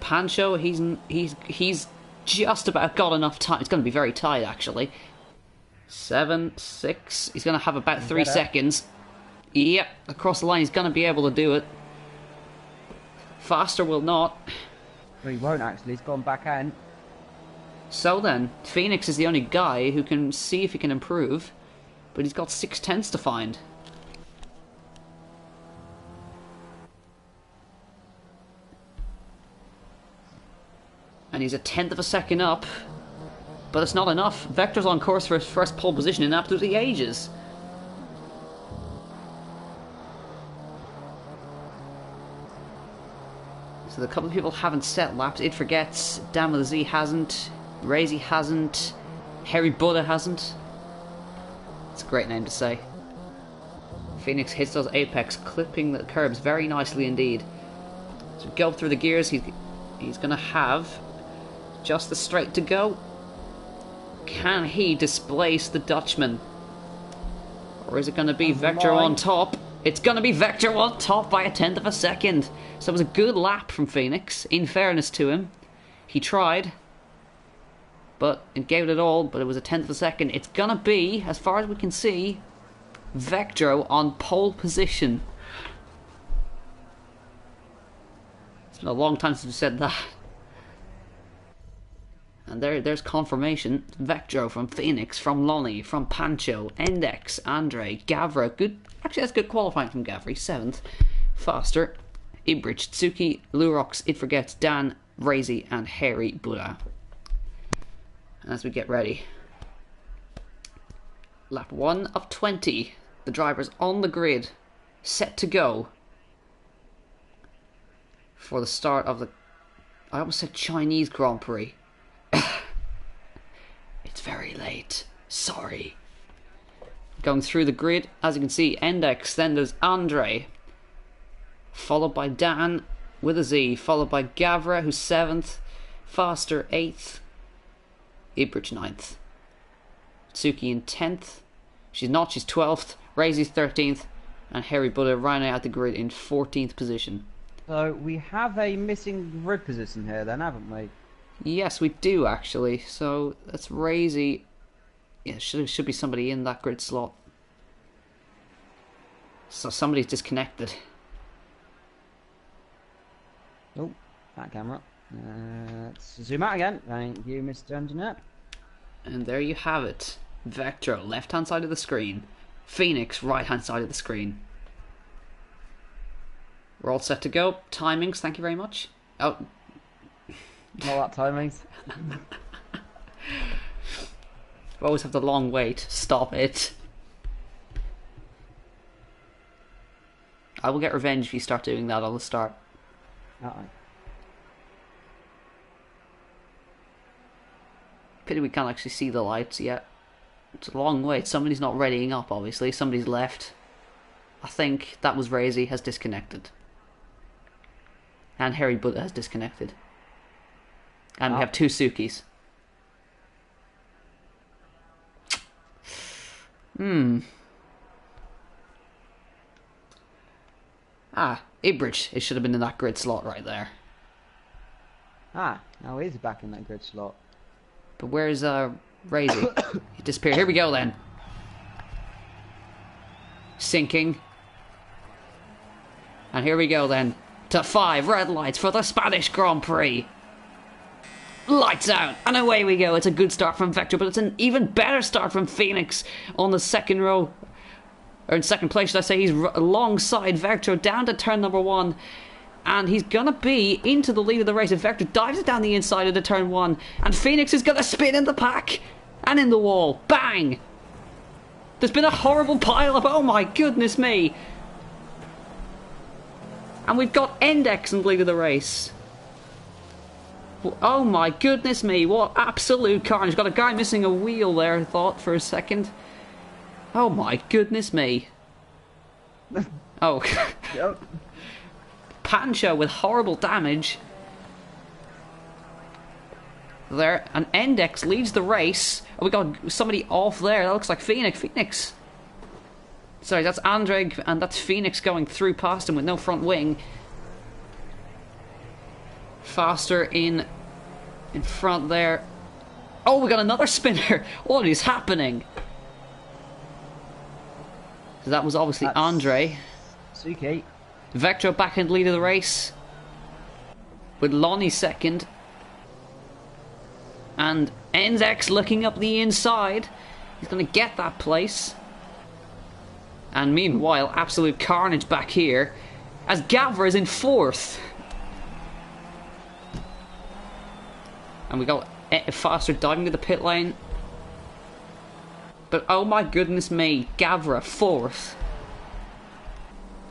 Pancho, he's just about got enough time. It's going to be very tight, actually. 7, 6. He's going to have about 3 seconds. Yep, across the line, he's going to be able to do it. Faster will not. Well, he won't actually. He's gone back in. So then, Phoenix is the only guy who can see if he can improve, but he's got 0.6 to find. And he's a 1/10 of a second up, but it's not enough. Vector's on course for his first pole position in absolutely ages. So the couple of people haven't set laps. It forgets. Dan with a Z hasn't. Razy hasn't. Harry Buddha hasn't. It's a great name to say. Phoenix hits those apex, clipping the curbs very nicely indeed. So go through the gears. He's going to have just the straight to go. Can he displace the Dutchman? Or is it going to be Vector on top? It's going to be Vector on top by 1/10 of a second. So it was a good lap from Phoenix, in fairness to him. He tried, but it gave it all, but it was 1/10 of a second. It's going to be, as far as we can see, Vector on pole position. It's been a long time since we said that. And there's confirmation. Vectro from Phoenix, from Lonnie, from Pancho, Index, Andre, Gavra. Good. Actually, that's good qualifying from Gavra. 7th. Faster. Ibrich, Tsuki, Lurox, It Forgets, Dan, Razy, and Harry Buddha. And as we get ready. Lap 1 of 20. The driver's on the grid. Set to go. For the start of the... I almost said Chinese Grand Prix. It's very late. Sorry. Going through the grid, as you can see, Index, then there's Andre, followed by Dan with a Z, followed by Gavra, who's 7th, Faster 8th, Ibrich 9th, Tsuki in 10th, she's 12th, Razy's 13th, and Harry Buddha running out the grid in 14th position. So we have a missing grid position here then, haven't we? Yes, we do actually. So that's Razy. Yeah, should be somebody in that grid slot. So somebody's disconnected. Oh, that camera. Let's zoom out again. Thank you, Mr. Engineer. And there you have it. Vectro, left-hand side of the screen. Phoenix, right-hand side of the screen. We're all set to go. Timings, thank you very much. Oh. Not that timings. We always have the long wait. Stop it. I will get revenge if you start doing that on the start. Pity we can't actually see the lights yet. It's a long wait. Somebody's not readying up, obviously. Somebody's left. I think that was Razy has disconnected. And Harry Buddha has disconnected. And we have 2 Sukis. Ibrich. It should have been in that grid slot right there. Now he's back in that grid slot. But where's Razy? He disappeared. Here we go then. Sinking. And here we go then. To 5 red lights for the Spanish Grand Prix. Lights out, and away we go. It's a good start from Vector, but it's an even better start from Phoenix on the second row, or in second place, should I say. He's alongside Vector down to turn number 1, and he's gonna be into the lead of the race. If Vector dives down the inside of the turn 1, and Phoenix is gonna spin in the pack and in the wall. Bang! There's been a horrible pile up. Oh my goodness me! And we've got Index in the lead of the race. Oh my goodness me, what absolute carnage. Got a guy missing a wheel there, I thought, for a second. Oh my goodness me. Oh. Yep. Pancho with horrible damage. There, and Index leads the race. Oh, we got somebody off there. That looks like Phoenix. Sorry, that's Andre, and that's Phoenix going through past him with no front wing. Faster in front there. Oh, we got another spinner. What is happening? So that was obviously that's Andre. Suki. Vector back in lead of the race. With Lonnie second. And Index looking up the inside. He's going to get that place. And meanwhile, absolute carnage back here. As Gavra is in 4th. And we got Faster diving to the pit lane. But oh my goodness me, Gavra 4th.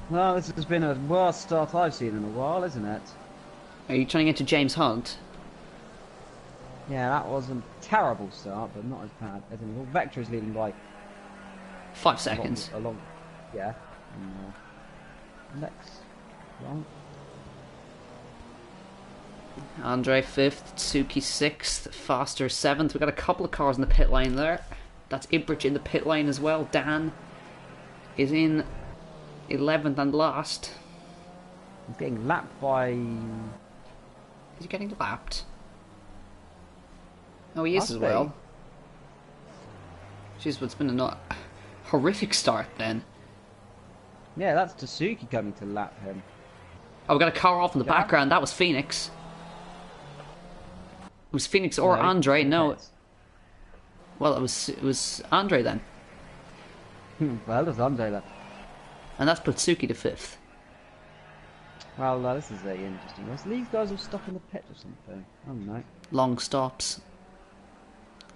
Well, this has been a worst start I've seen in a while, isn't it? Are you trying to get to James Hunt? Yeah, that was a terrible start, but not as bad as anything. Vector is leading by 5 seconds. Yeah. Next. Wrong. Andre 5th, Tsuki 6th, Foster 7th. We've got a couple of cars in the pit lane there. That's Ibrich in the pit lane as well. Dan is in 11th and last. He's getting lapped by... Is he getting lapped? Oh, he is as well. Jeez, it's been a horrific start then. Yeah, that's Tsuki coming to lap him. Oh, we got a car off in the background. That was Phoenix. It was Phoenix or Andre. No. Well, it was Andre then. Well, it was Andre then. And that's put Tsuki to 5th. Well, this is interesting. So these guys are stuck in the pit or something. Oh no. Long stops.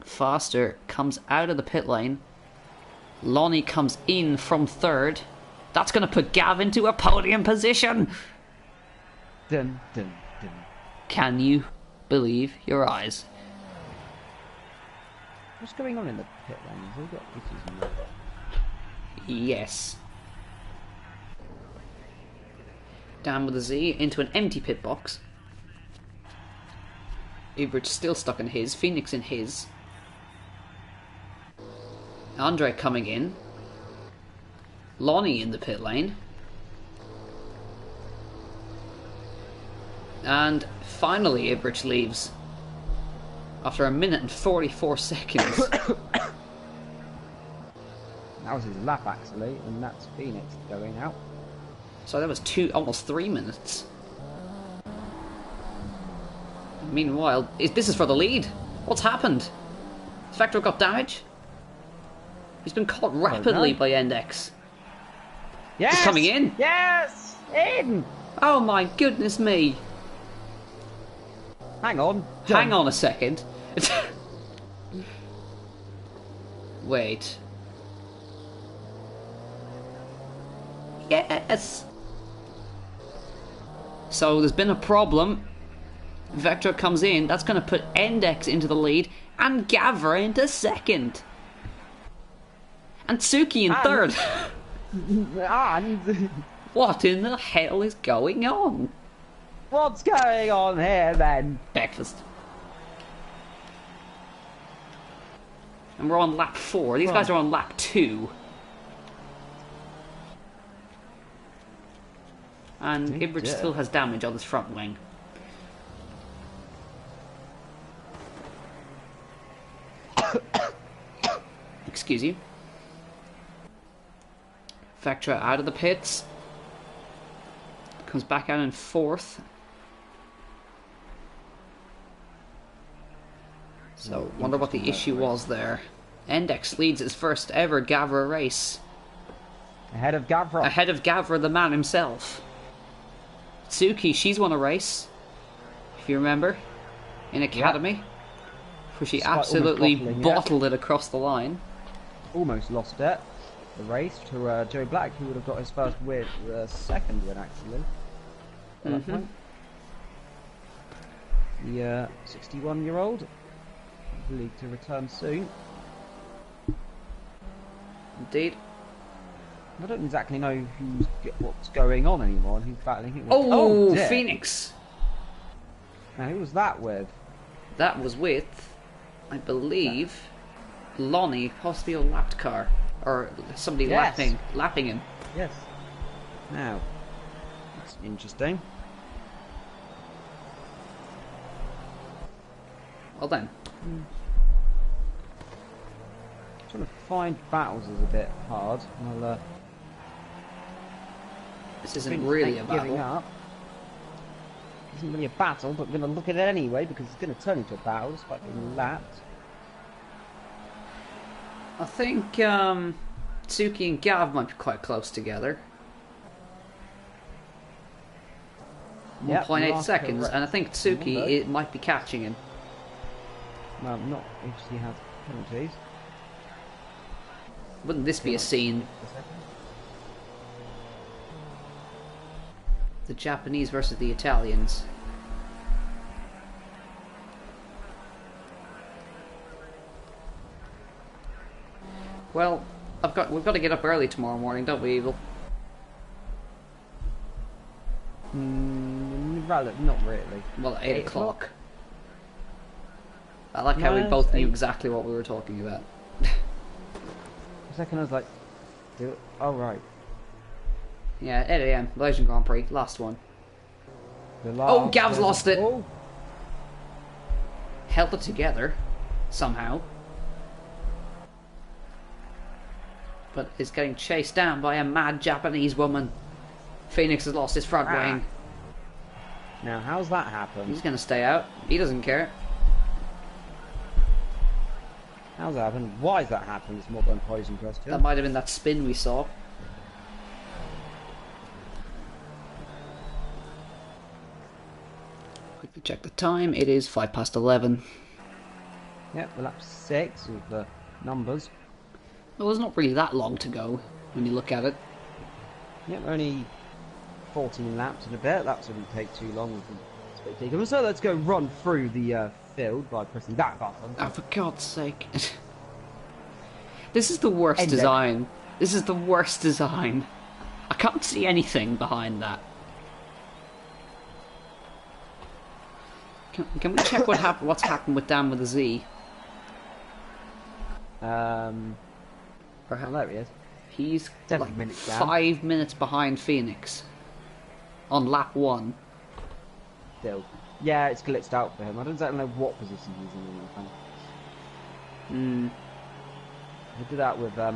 Foster comes out of the pit lane. Lonnie comes in from 3rd. That's going to put Gav into a podium position. Dun, dun, dun. Can you believe your eyes? What's going on in the pit lane? Have we got issues in there? Yes. Down with a Z into an empty pit box. Ibrich still stuck in his. Phoenix in his. Andre coming in. Lonnie in the pit lane. And finally Ibrich leaves. After 1 minute and 44 seconds. That was his lap actually, and that's Phoenix going out. So that was almost 3 minutes. Meanwhile, this is for the lead. What's happened? Vector got damage? He's been caught rapidly by Endex. Yes! He's coming in. Yes! In! Oh my goodness me. Hang on. Hang on a second. Wait. Yes! So there's been a problem. Vector comes in. That's going to put Endex into the lead and Gavra into 2nd. And Tsuki in 3rd. And... What in the hell is going on? What's going on here then? Breakfast. And we're on lap 4. These guys are on lap 2. And Ibrich still has damage on his front wing. Excuse you. Vectra out of the pits. Comes back out in 4th. So, wonder what the issue was there. Endex leads his first ever Gavra race. Ahead of Gavra. Ahead of Gavra, the man himself. Tsuki, she's won a race, if you remember, in Academy, where she absolutely bottled it across the line. Almost lost it. The race to Joe Black, who would have got his first win, second win actually. At that point. The 61-year-old, I believe, to return soon. Indeed. I don't exactly know what's going on anymore and who's battling. Oh, Phoenix! Now, who was that with? That was with, I believe, Lonnie, possibly a lapped car. Or somebody lapping him. Yes. Now, that's interesting. Well then. Trying to find battles is a bit hard. Well, this isn't really a battle. Giving up. It isn't really a battle, but we're going to look at it anyway because it's going to turn into a battle despite being lapped. I think Tsuki and Gav might be quite close together. 1.8 seconds, and I think Tsuki might be catching him. Well, not if she has penalties. Wouldn't this be a scene? The Japanese versus the Italians. Well, we've got to get up early tomorrow morning, don't we, Evil? Not really. Well, 8 o'clock. o'clock? I like how we No, both knew 8. exactly what we were talking about. For a second I was like, oh right. Yeah, 8 AM, Malaysian Grand Prix, last one. Oh, Gav's lost it! Oh. Held it together, somehow. But is getting chased down by a mad Japanese woman. Phoenix has lost his front wing. Now, how's that happened? He's going to stay out. He doesn't care. How's that happened? Why has that happened? It's more than posing question. That might have been that spin we saw. Quickly check the time. It is 11:05. Yep, well, that's 6 with the numbers. Well, there's not really that long to go when you look at it. Yep, only 14 laps in a bit. That shouldn't take too long with the spectator. So let's go run through the field by pressing that button. Oh, for God's sake. This is the worst End it. design. This is the worst design. I can't see anything behind that. Can we check what's happened with Dan with a Z? Oh, there he is. He's 7 like minutes down. 5 minutes behind Phoenix. On lap 1. Still. Yeah, it's glitched out for him. I don't exactly know what position he's in. He did that with well,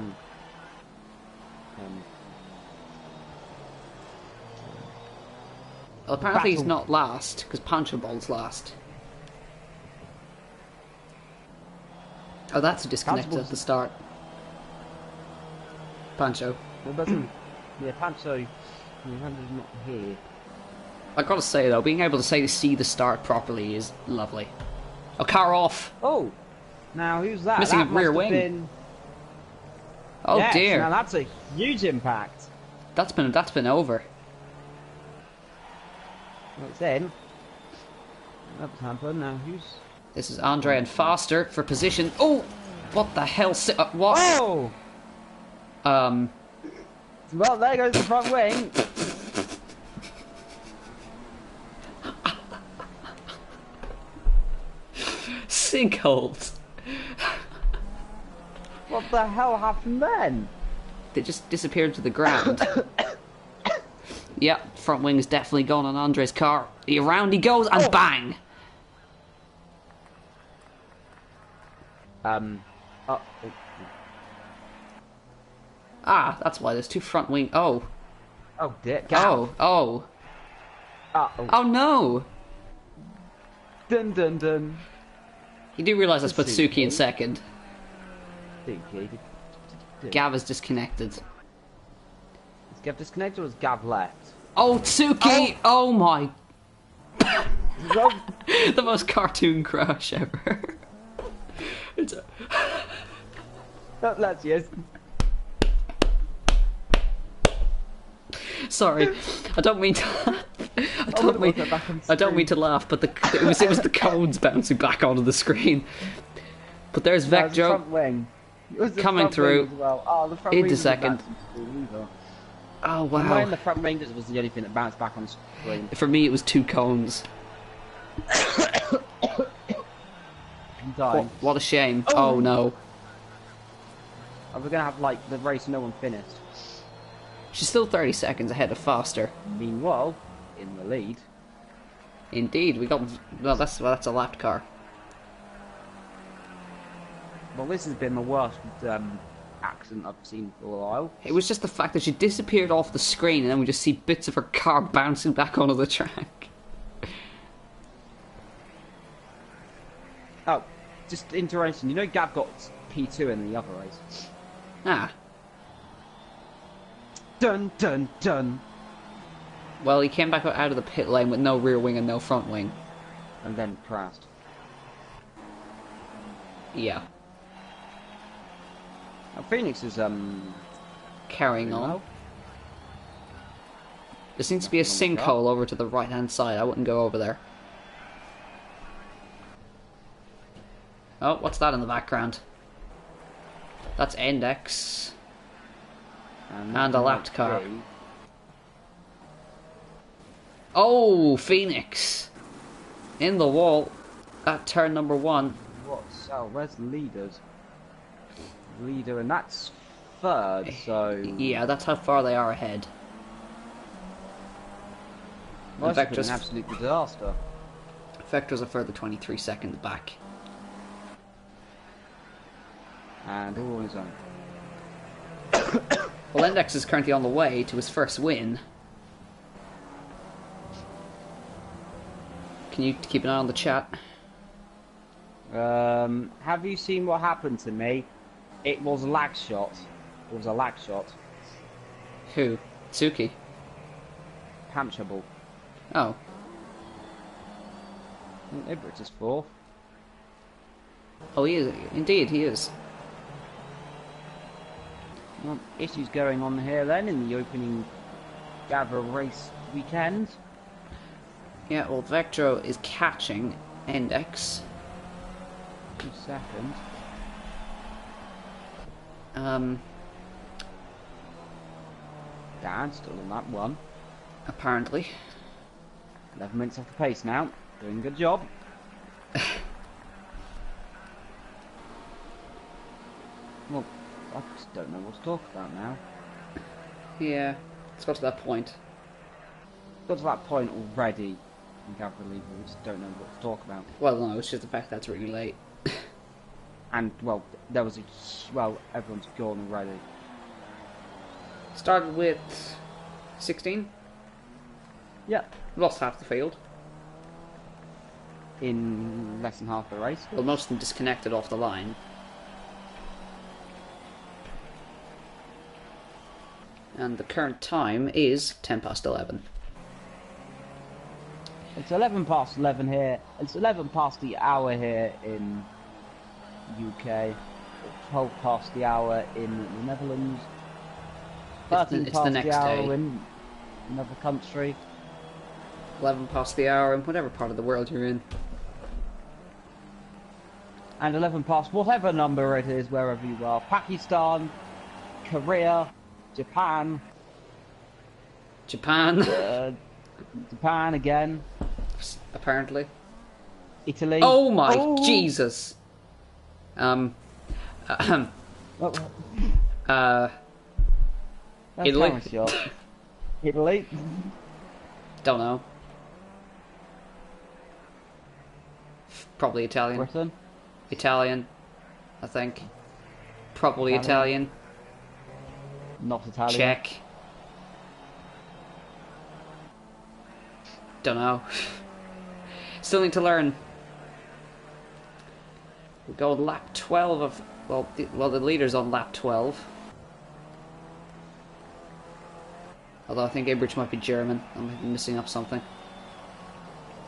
apparently he's Battle. not last, because Pancho Ball's last. Oh, that's a disconnected at the start. Pancho. Yeah, Pancho's not here. I gotta say though, being able to see the start properly is lovely. Oh, car off! Oh! Now, who's that? Missing that a rear must have wing. Been... Oh Yes, dear! Now that's a huge impact. That's been over. Well, it's in. That's happened. Now, who's... This is Andre and Foster for position. Oh! What the hell? What? Oh! Well, there goes the front wing. Sinkholes. What the hell happened then? They just disappeared to the ground. Yep, front wing's definitely gone on Andre's car. Around he goes and bang! Ah, that's why there's 2 front wing. Oh. Oh, dear. Oh. Oh no! Dun dun dun. You do realise I put Suki in second. Gav is disconnected. Is Gav disconnected or is Gav left? Oh, Suki! Oh my... Well, The most cartoon crash ever. It's a... that's yes. Sorry, I don't mean to. I don't mean to laugh, but it was the cones bouncing back onto the screen. But there's Vecjo coming through into second. Oh Mine, the wow! front wing was the only thing that bounced back on screen. For me, it was 2 cones. What a shame! Oh no! Are we gonna have like the race no one finished? She's still 30 seconds ahead of Foster. Meanwhile, in the lead. Indeed, we got. Well, that's a lapped car. Well, this has been the worst accident I've seen for a while. It was just the fact that she disappeared off the screen, and then we just see bits of her car bouncing back onto the track. Oh, just interesting. You know, Gav got P2 in the other race. Ah. Dun dun dun. Well, he came back out of the pit lane with no rear wing and no front wing. And then crashed. Yeah. Now, Phoenix is Carrying on. There seems to be a sinkhole over to the right hand side. I wouldn't go over there. Oh, what's that in the background? That's Index. And a lapped car. Oh, Phoenix. In the wall at turn number 1. What's out? Where's the leaders? Leader, and that's third, so... Yeah, that's how far they are ahead. Well, in fact, an absolute disaster. Vector's a further 23 seconds back. And all on his own. Well, Index is currently on the way to his first win. Can you keep an eye on the chat? Have you seen what happened to me? It was a lag shot. It was a lag shot. Who? Tsuki? Punchable. Oh. Ibris is fourth. Oh, he is. Indeed, he is. Well, issues going on here then in the opening GAVRA race weekend. Yeah, well, Vectro is catching Index. 2 seconds. Dan still on that one. Apparently. 11 minutes off the pace now. Doing a good job. Well, I just don't know what to talk about now. Yeah, it's got to that point. Got to that point already in GAVRA League, we just don't know what to talk about. Well, no, it's just the fact that it's really late. And, well, there was a... well, everyone's gone already. Started with 16. Yeah. Lost half the field. In less than half the race. Well, most of them disconnected off the line. And the current time is 10 past 11. It's 11 past 11 here. It's 11 past the hour here in UK. 12 past the hour in the Netherlands. 13 It's past the next the hour day. in another country. 11 past the hour in whatever part of the world you're in. And 11 past whatever number it is, wherever you are. Pakistan, Korea, Japan. Japan. Japan again. Apparently. Italy. Oh my Oh. Jesus. Oh, that's Italy? camera shot. Italy. Don't know. Probably Italian. Britain. Italian, I think. Probably Italian. Italian. Not Italian. Czech. Don't know. Still need to learn. We go on lap 12 of... Well, the leader's on lap 12. Although I think Ibridge might be German. I might be missing up something.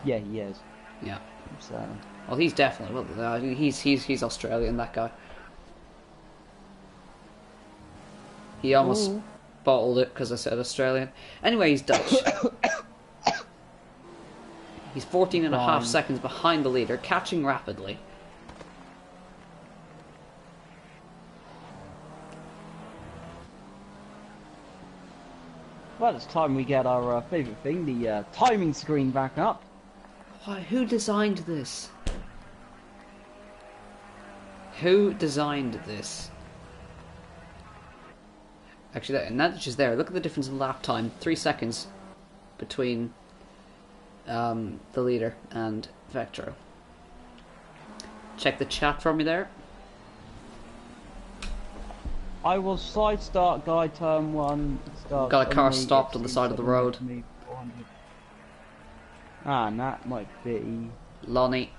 Yeah, he is. Yeah. So. Well, he's definitely... Well, he's Australian, that guy. He almost bottled it because I said Australian. Anyway, he's Dutch. He's 14 and a half seconds behind the leader, catching rapidly. Well, it's time we get our favourite thing, the timing screen back up. Why? Who designed this? Who designed this? Actually, and that's just there. Look at the difference in lap time. 3 seconds between the leader and Vectro. Check the chat for me there. I will side start guide turn 1. Start Got a car only stopped on the side of the road. Ah, and that might be Lonnie.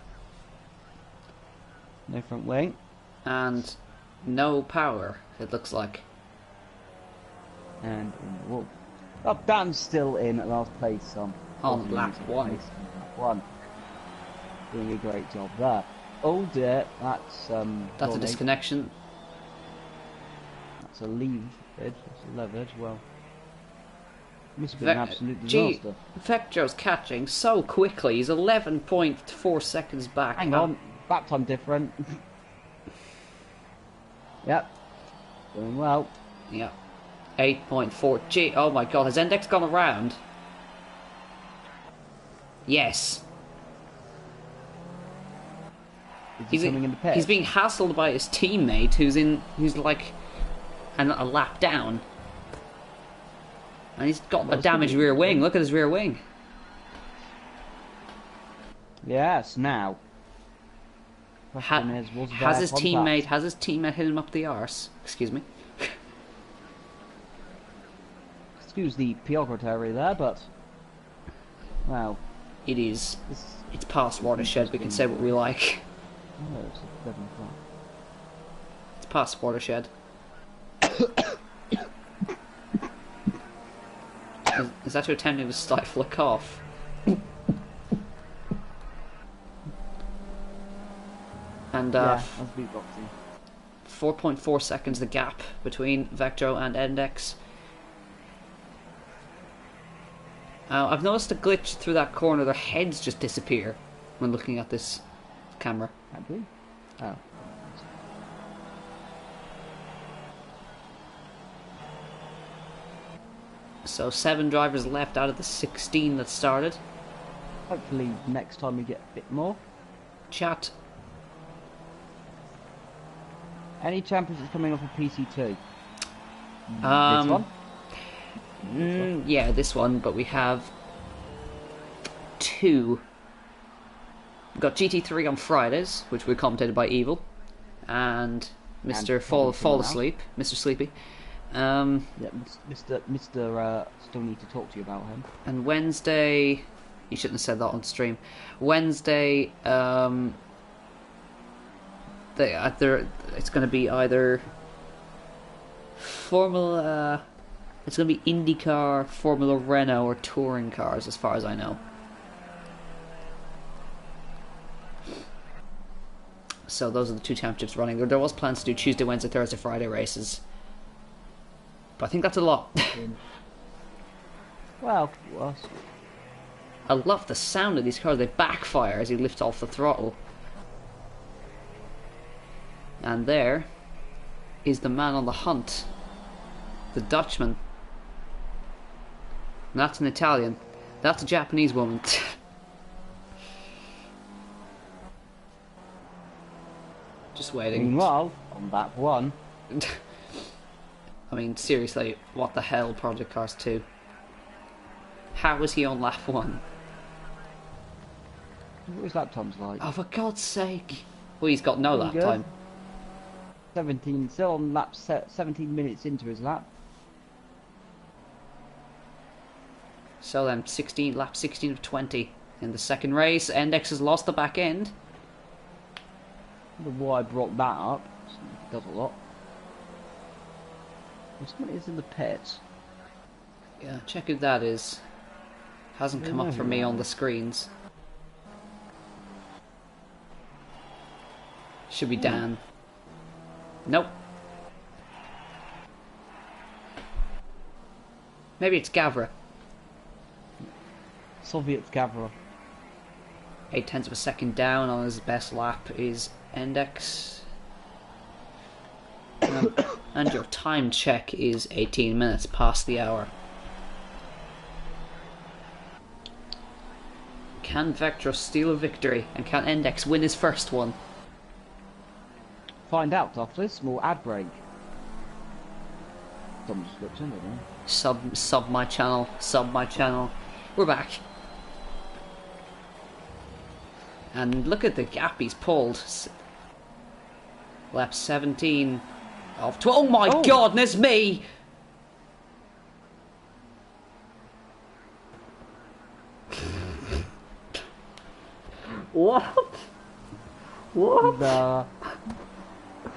no front wing. And no power, it looks like. And well, oh, Dan's still in at last place On lap 1. Lap 1. Doing a great job there. Oh dear, that's That's a Lonnie. disconnection. That's a leave edge, that's a lever edge, well. Must have been an absolute disaster. Vectro's catching so quickly, he's 11.4 seconds back. Hang on, back time different. Yep, doing well. Yep. 8.4. Gee, oh my god, has Index gone around? Yes. Is he coming in the pit? He's being hassled by his teammate who's like a lap down. And he's got a damaged rear wing. Look at his rear wing. Yes, now. Has his teammate hit him up the arse? Excuse me. Excuse the geography there, but well, it's past watershed. We can say what we like. Oh, it's 7 o'clock. It's past watershed. Is that you attempting to stifle a cough? And yeah, that's beatboxing. 4.4 seconds the gap between Vectro and Index. I've noticed a glitch through that corner. Their heads just disappear when looking at this camera. Have we? Oh. So 7 drivers left out of the 16 that started. Hopefully next time we get a bit more. Chat. Any champions coming off of PC2? This one? Yeah, this one, but we have 2. We've got GT3 on Fridays, which were commentated by Evil, and Mr. Fall Asleep, Mr. Sleepy. Yeah, Mr. Still need to talk to you about him. And Wednesday, you shouldn't have said that on stream. Wednesday, it's going to be either Formula, it's going to be IndyCar, Formula Renault, or touring cars, as far as I know. So those are the 2 championships running. There was plans to do Tuesday, Wednesday, Thursday, Friday races, but I think that's a lot. Well, I love the sound of these cars. They backfire as you lift off the throttle. And there is the man on the hunt, the Dutchman. And that's an Italian. That's a Japanese woman. Just waiting. Meanwhile, on that one. I mean, seriously, what the hell, Project Cars 2? How was he on lap 1? What was lap times like? Oh, for God's sake. Well, he's got no lap time. 17, still on lap 17 minutes into his lap. So then, lap 16 of 20. In the second race, Index has lost the back end. I don't know why I brought that up. It does a lot. Well, someone is in the pit. Yeah, check who that is. Hasn't come up for me on the screens. Should be Dan. Nope. Maybe it's Gavra. Soviet Gavra. 0.8 of a second down on his best lap is Index. And your time check is 18 minutes past the hour. Can Vectro steal a victory? And can Index win his first one? Find out after this small ad break. Some description, I don't know. Sub my channel. Sub my channel. We're back. And look at the gap he's pulled. Lap 17 of 12. Oh my goodness me! What? What? The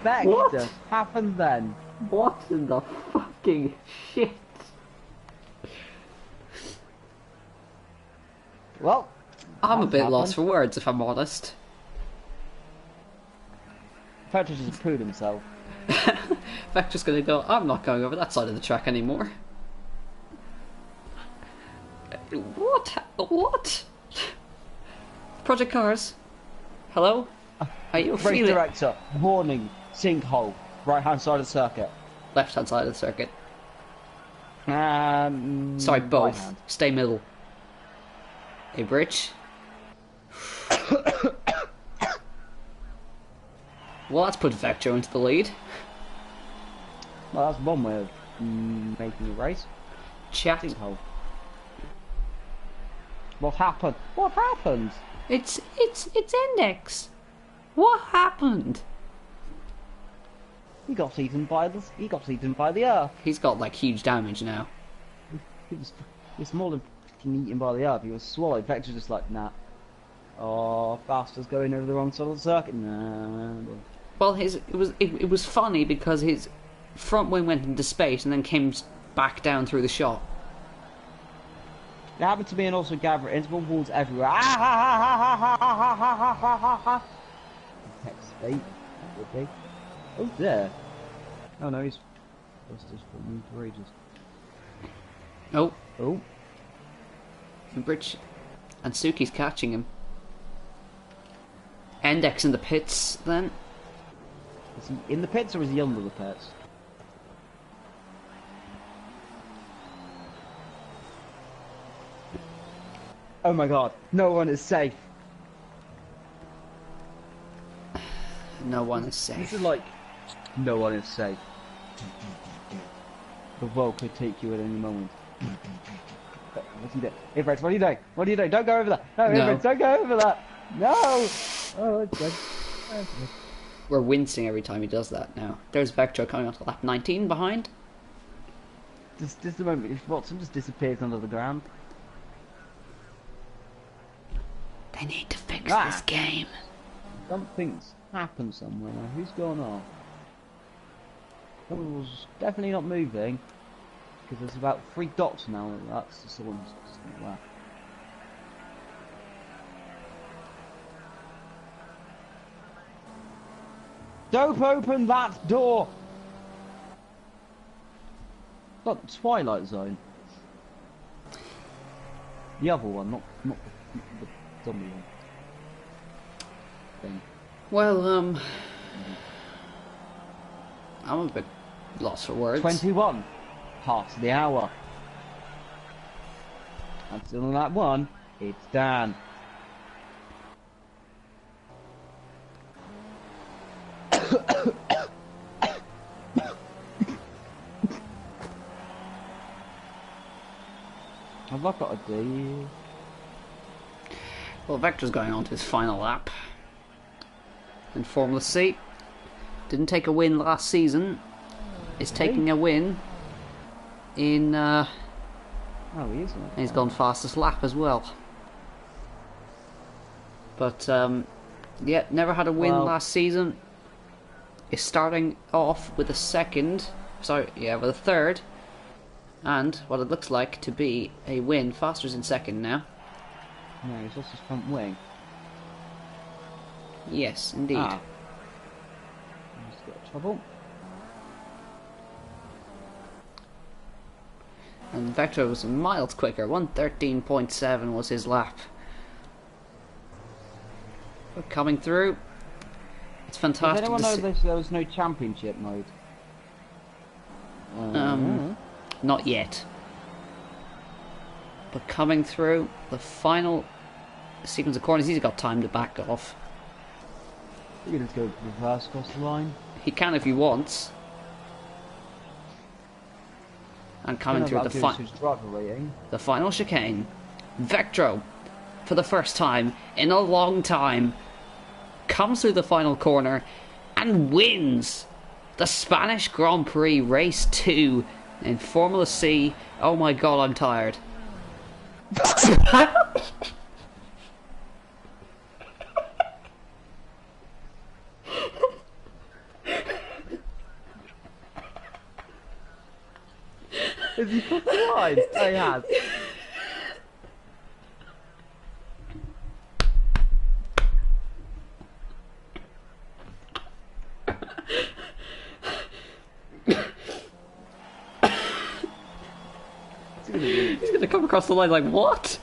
fact just happened then. What in the fucking shit? Well, I'm a bit lost for words, if I'm honest. Patrick just proved himself. Vector's gonna go, I'm not going over that side of the track anymore. What? What? Project Cars? Hello? Are you Race feeling... director, warning, sinkhole, right hand side of the circuit. Left hand side of the circuit. Sorry, Right both. hand. Stay middle. Hey, Bridge. Well, that's put Vectro into the lead. Well, that's one way of making a race. Chat. What happened? What happened? It's Index. What happened? He got eaten by the Earth. He's got like huge damage now. He was more than fucking eaten by the Earth. He was swallowed. Vector's just like, nah. Oh, Faster's going over the wrong side of the circuit. Nah. Well, it was funny because his front wing went into space and then came back down through the shot. It happened to me and also Gavra. Interval walls everywhere. Text state. That would be. Oh there. Oh no, he's just moved for ages. Oh. Oh. Rich and Suki's catching him. Index in the pits then. Is he in the pits or is he under the pits? Oh my god, no one is safe. No one is safe. This is like, no one is safe. The world could take you at any moment. What's he doing? Ifrits, what are you doing? What are you doing? Don't go over that! No, Ifrits, don't go over that! No! Oh, it's good. That's good. We're wincing every time he does that now. There's Vectro coming onto lap 19 behind. Just a moment, if Watson just disappears under the ground. They need to fix this game. Something's happened somewhere now. Who's gone off? Someone was definitely not moving. Because there's about 3 dots now. That's the someone's left. Don't open that door! Got the Twilight Zone. The other one, not the zombie one. Thing. Well, I'm a bit lost for words. 21 past the hour. And still on that one, it's Dan. Have I got a D? Well, Vector's going on to his final lap. In Formula C. Didn't take a win last season. Is taking a win in... Oh, he is. He's gone fastest lap as well. But, yeah, never had a win last season. Is starting off with a second. Sorry, yeah, with a third. And what it looks like to be a win. Foster's in second now. No, he's lost his front wing. Yes, indeed. Ah. He's got trouble. And Vector was miles quicker. 1:13.7 was his lap. But coming through. It's fantastic. Does anyone know there was no championship mode? Not yet. But coming through the final sequence of corners, he's got time to back off. You can just go reverse across the line. He can if he wants. And coming through the final chicane, Vectro, for the first time in a long time, comes through the final corner and wins the Spanish Grand Prix Race 2 in Formula C. Oh my god, I'm tired. Has he put the line? Oh, he has. He's gonna come across the line like, what?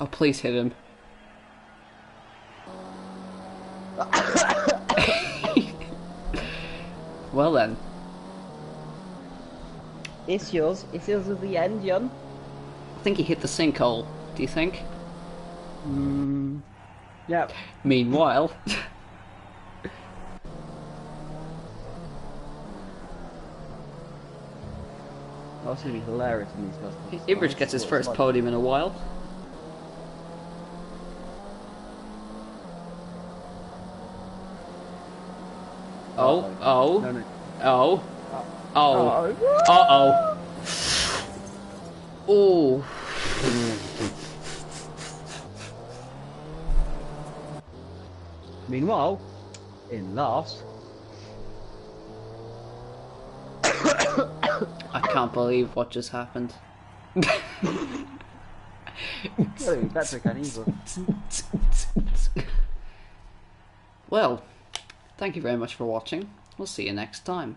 Oh, please hit him. Well then. It's yours. It's yours at the end, Jon. I think he hit the sinkhole. Do you think? Yeah. Meanwhile, That's going to be hilarious in these customers. Ivers gets his first podium in a while. Oh, oh, No, no. oh, oh, uh-oh. Oh. Meanwhile, in last. I can't believe what just happened. That's okay, either. Well, thank you very much for watching. We'll see you next time.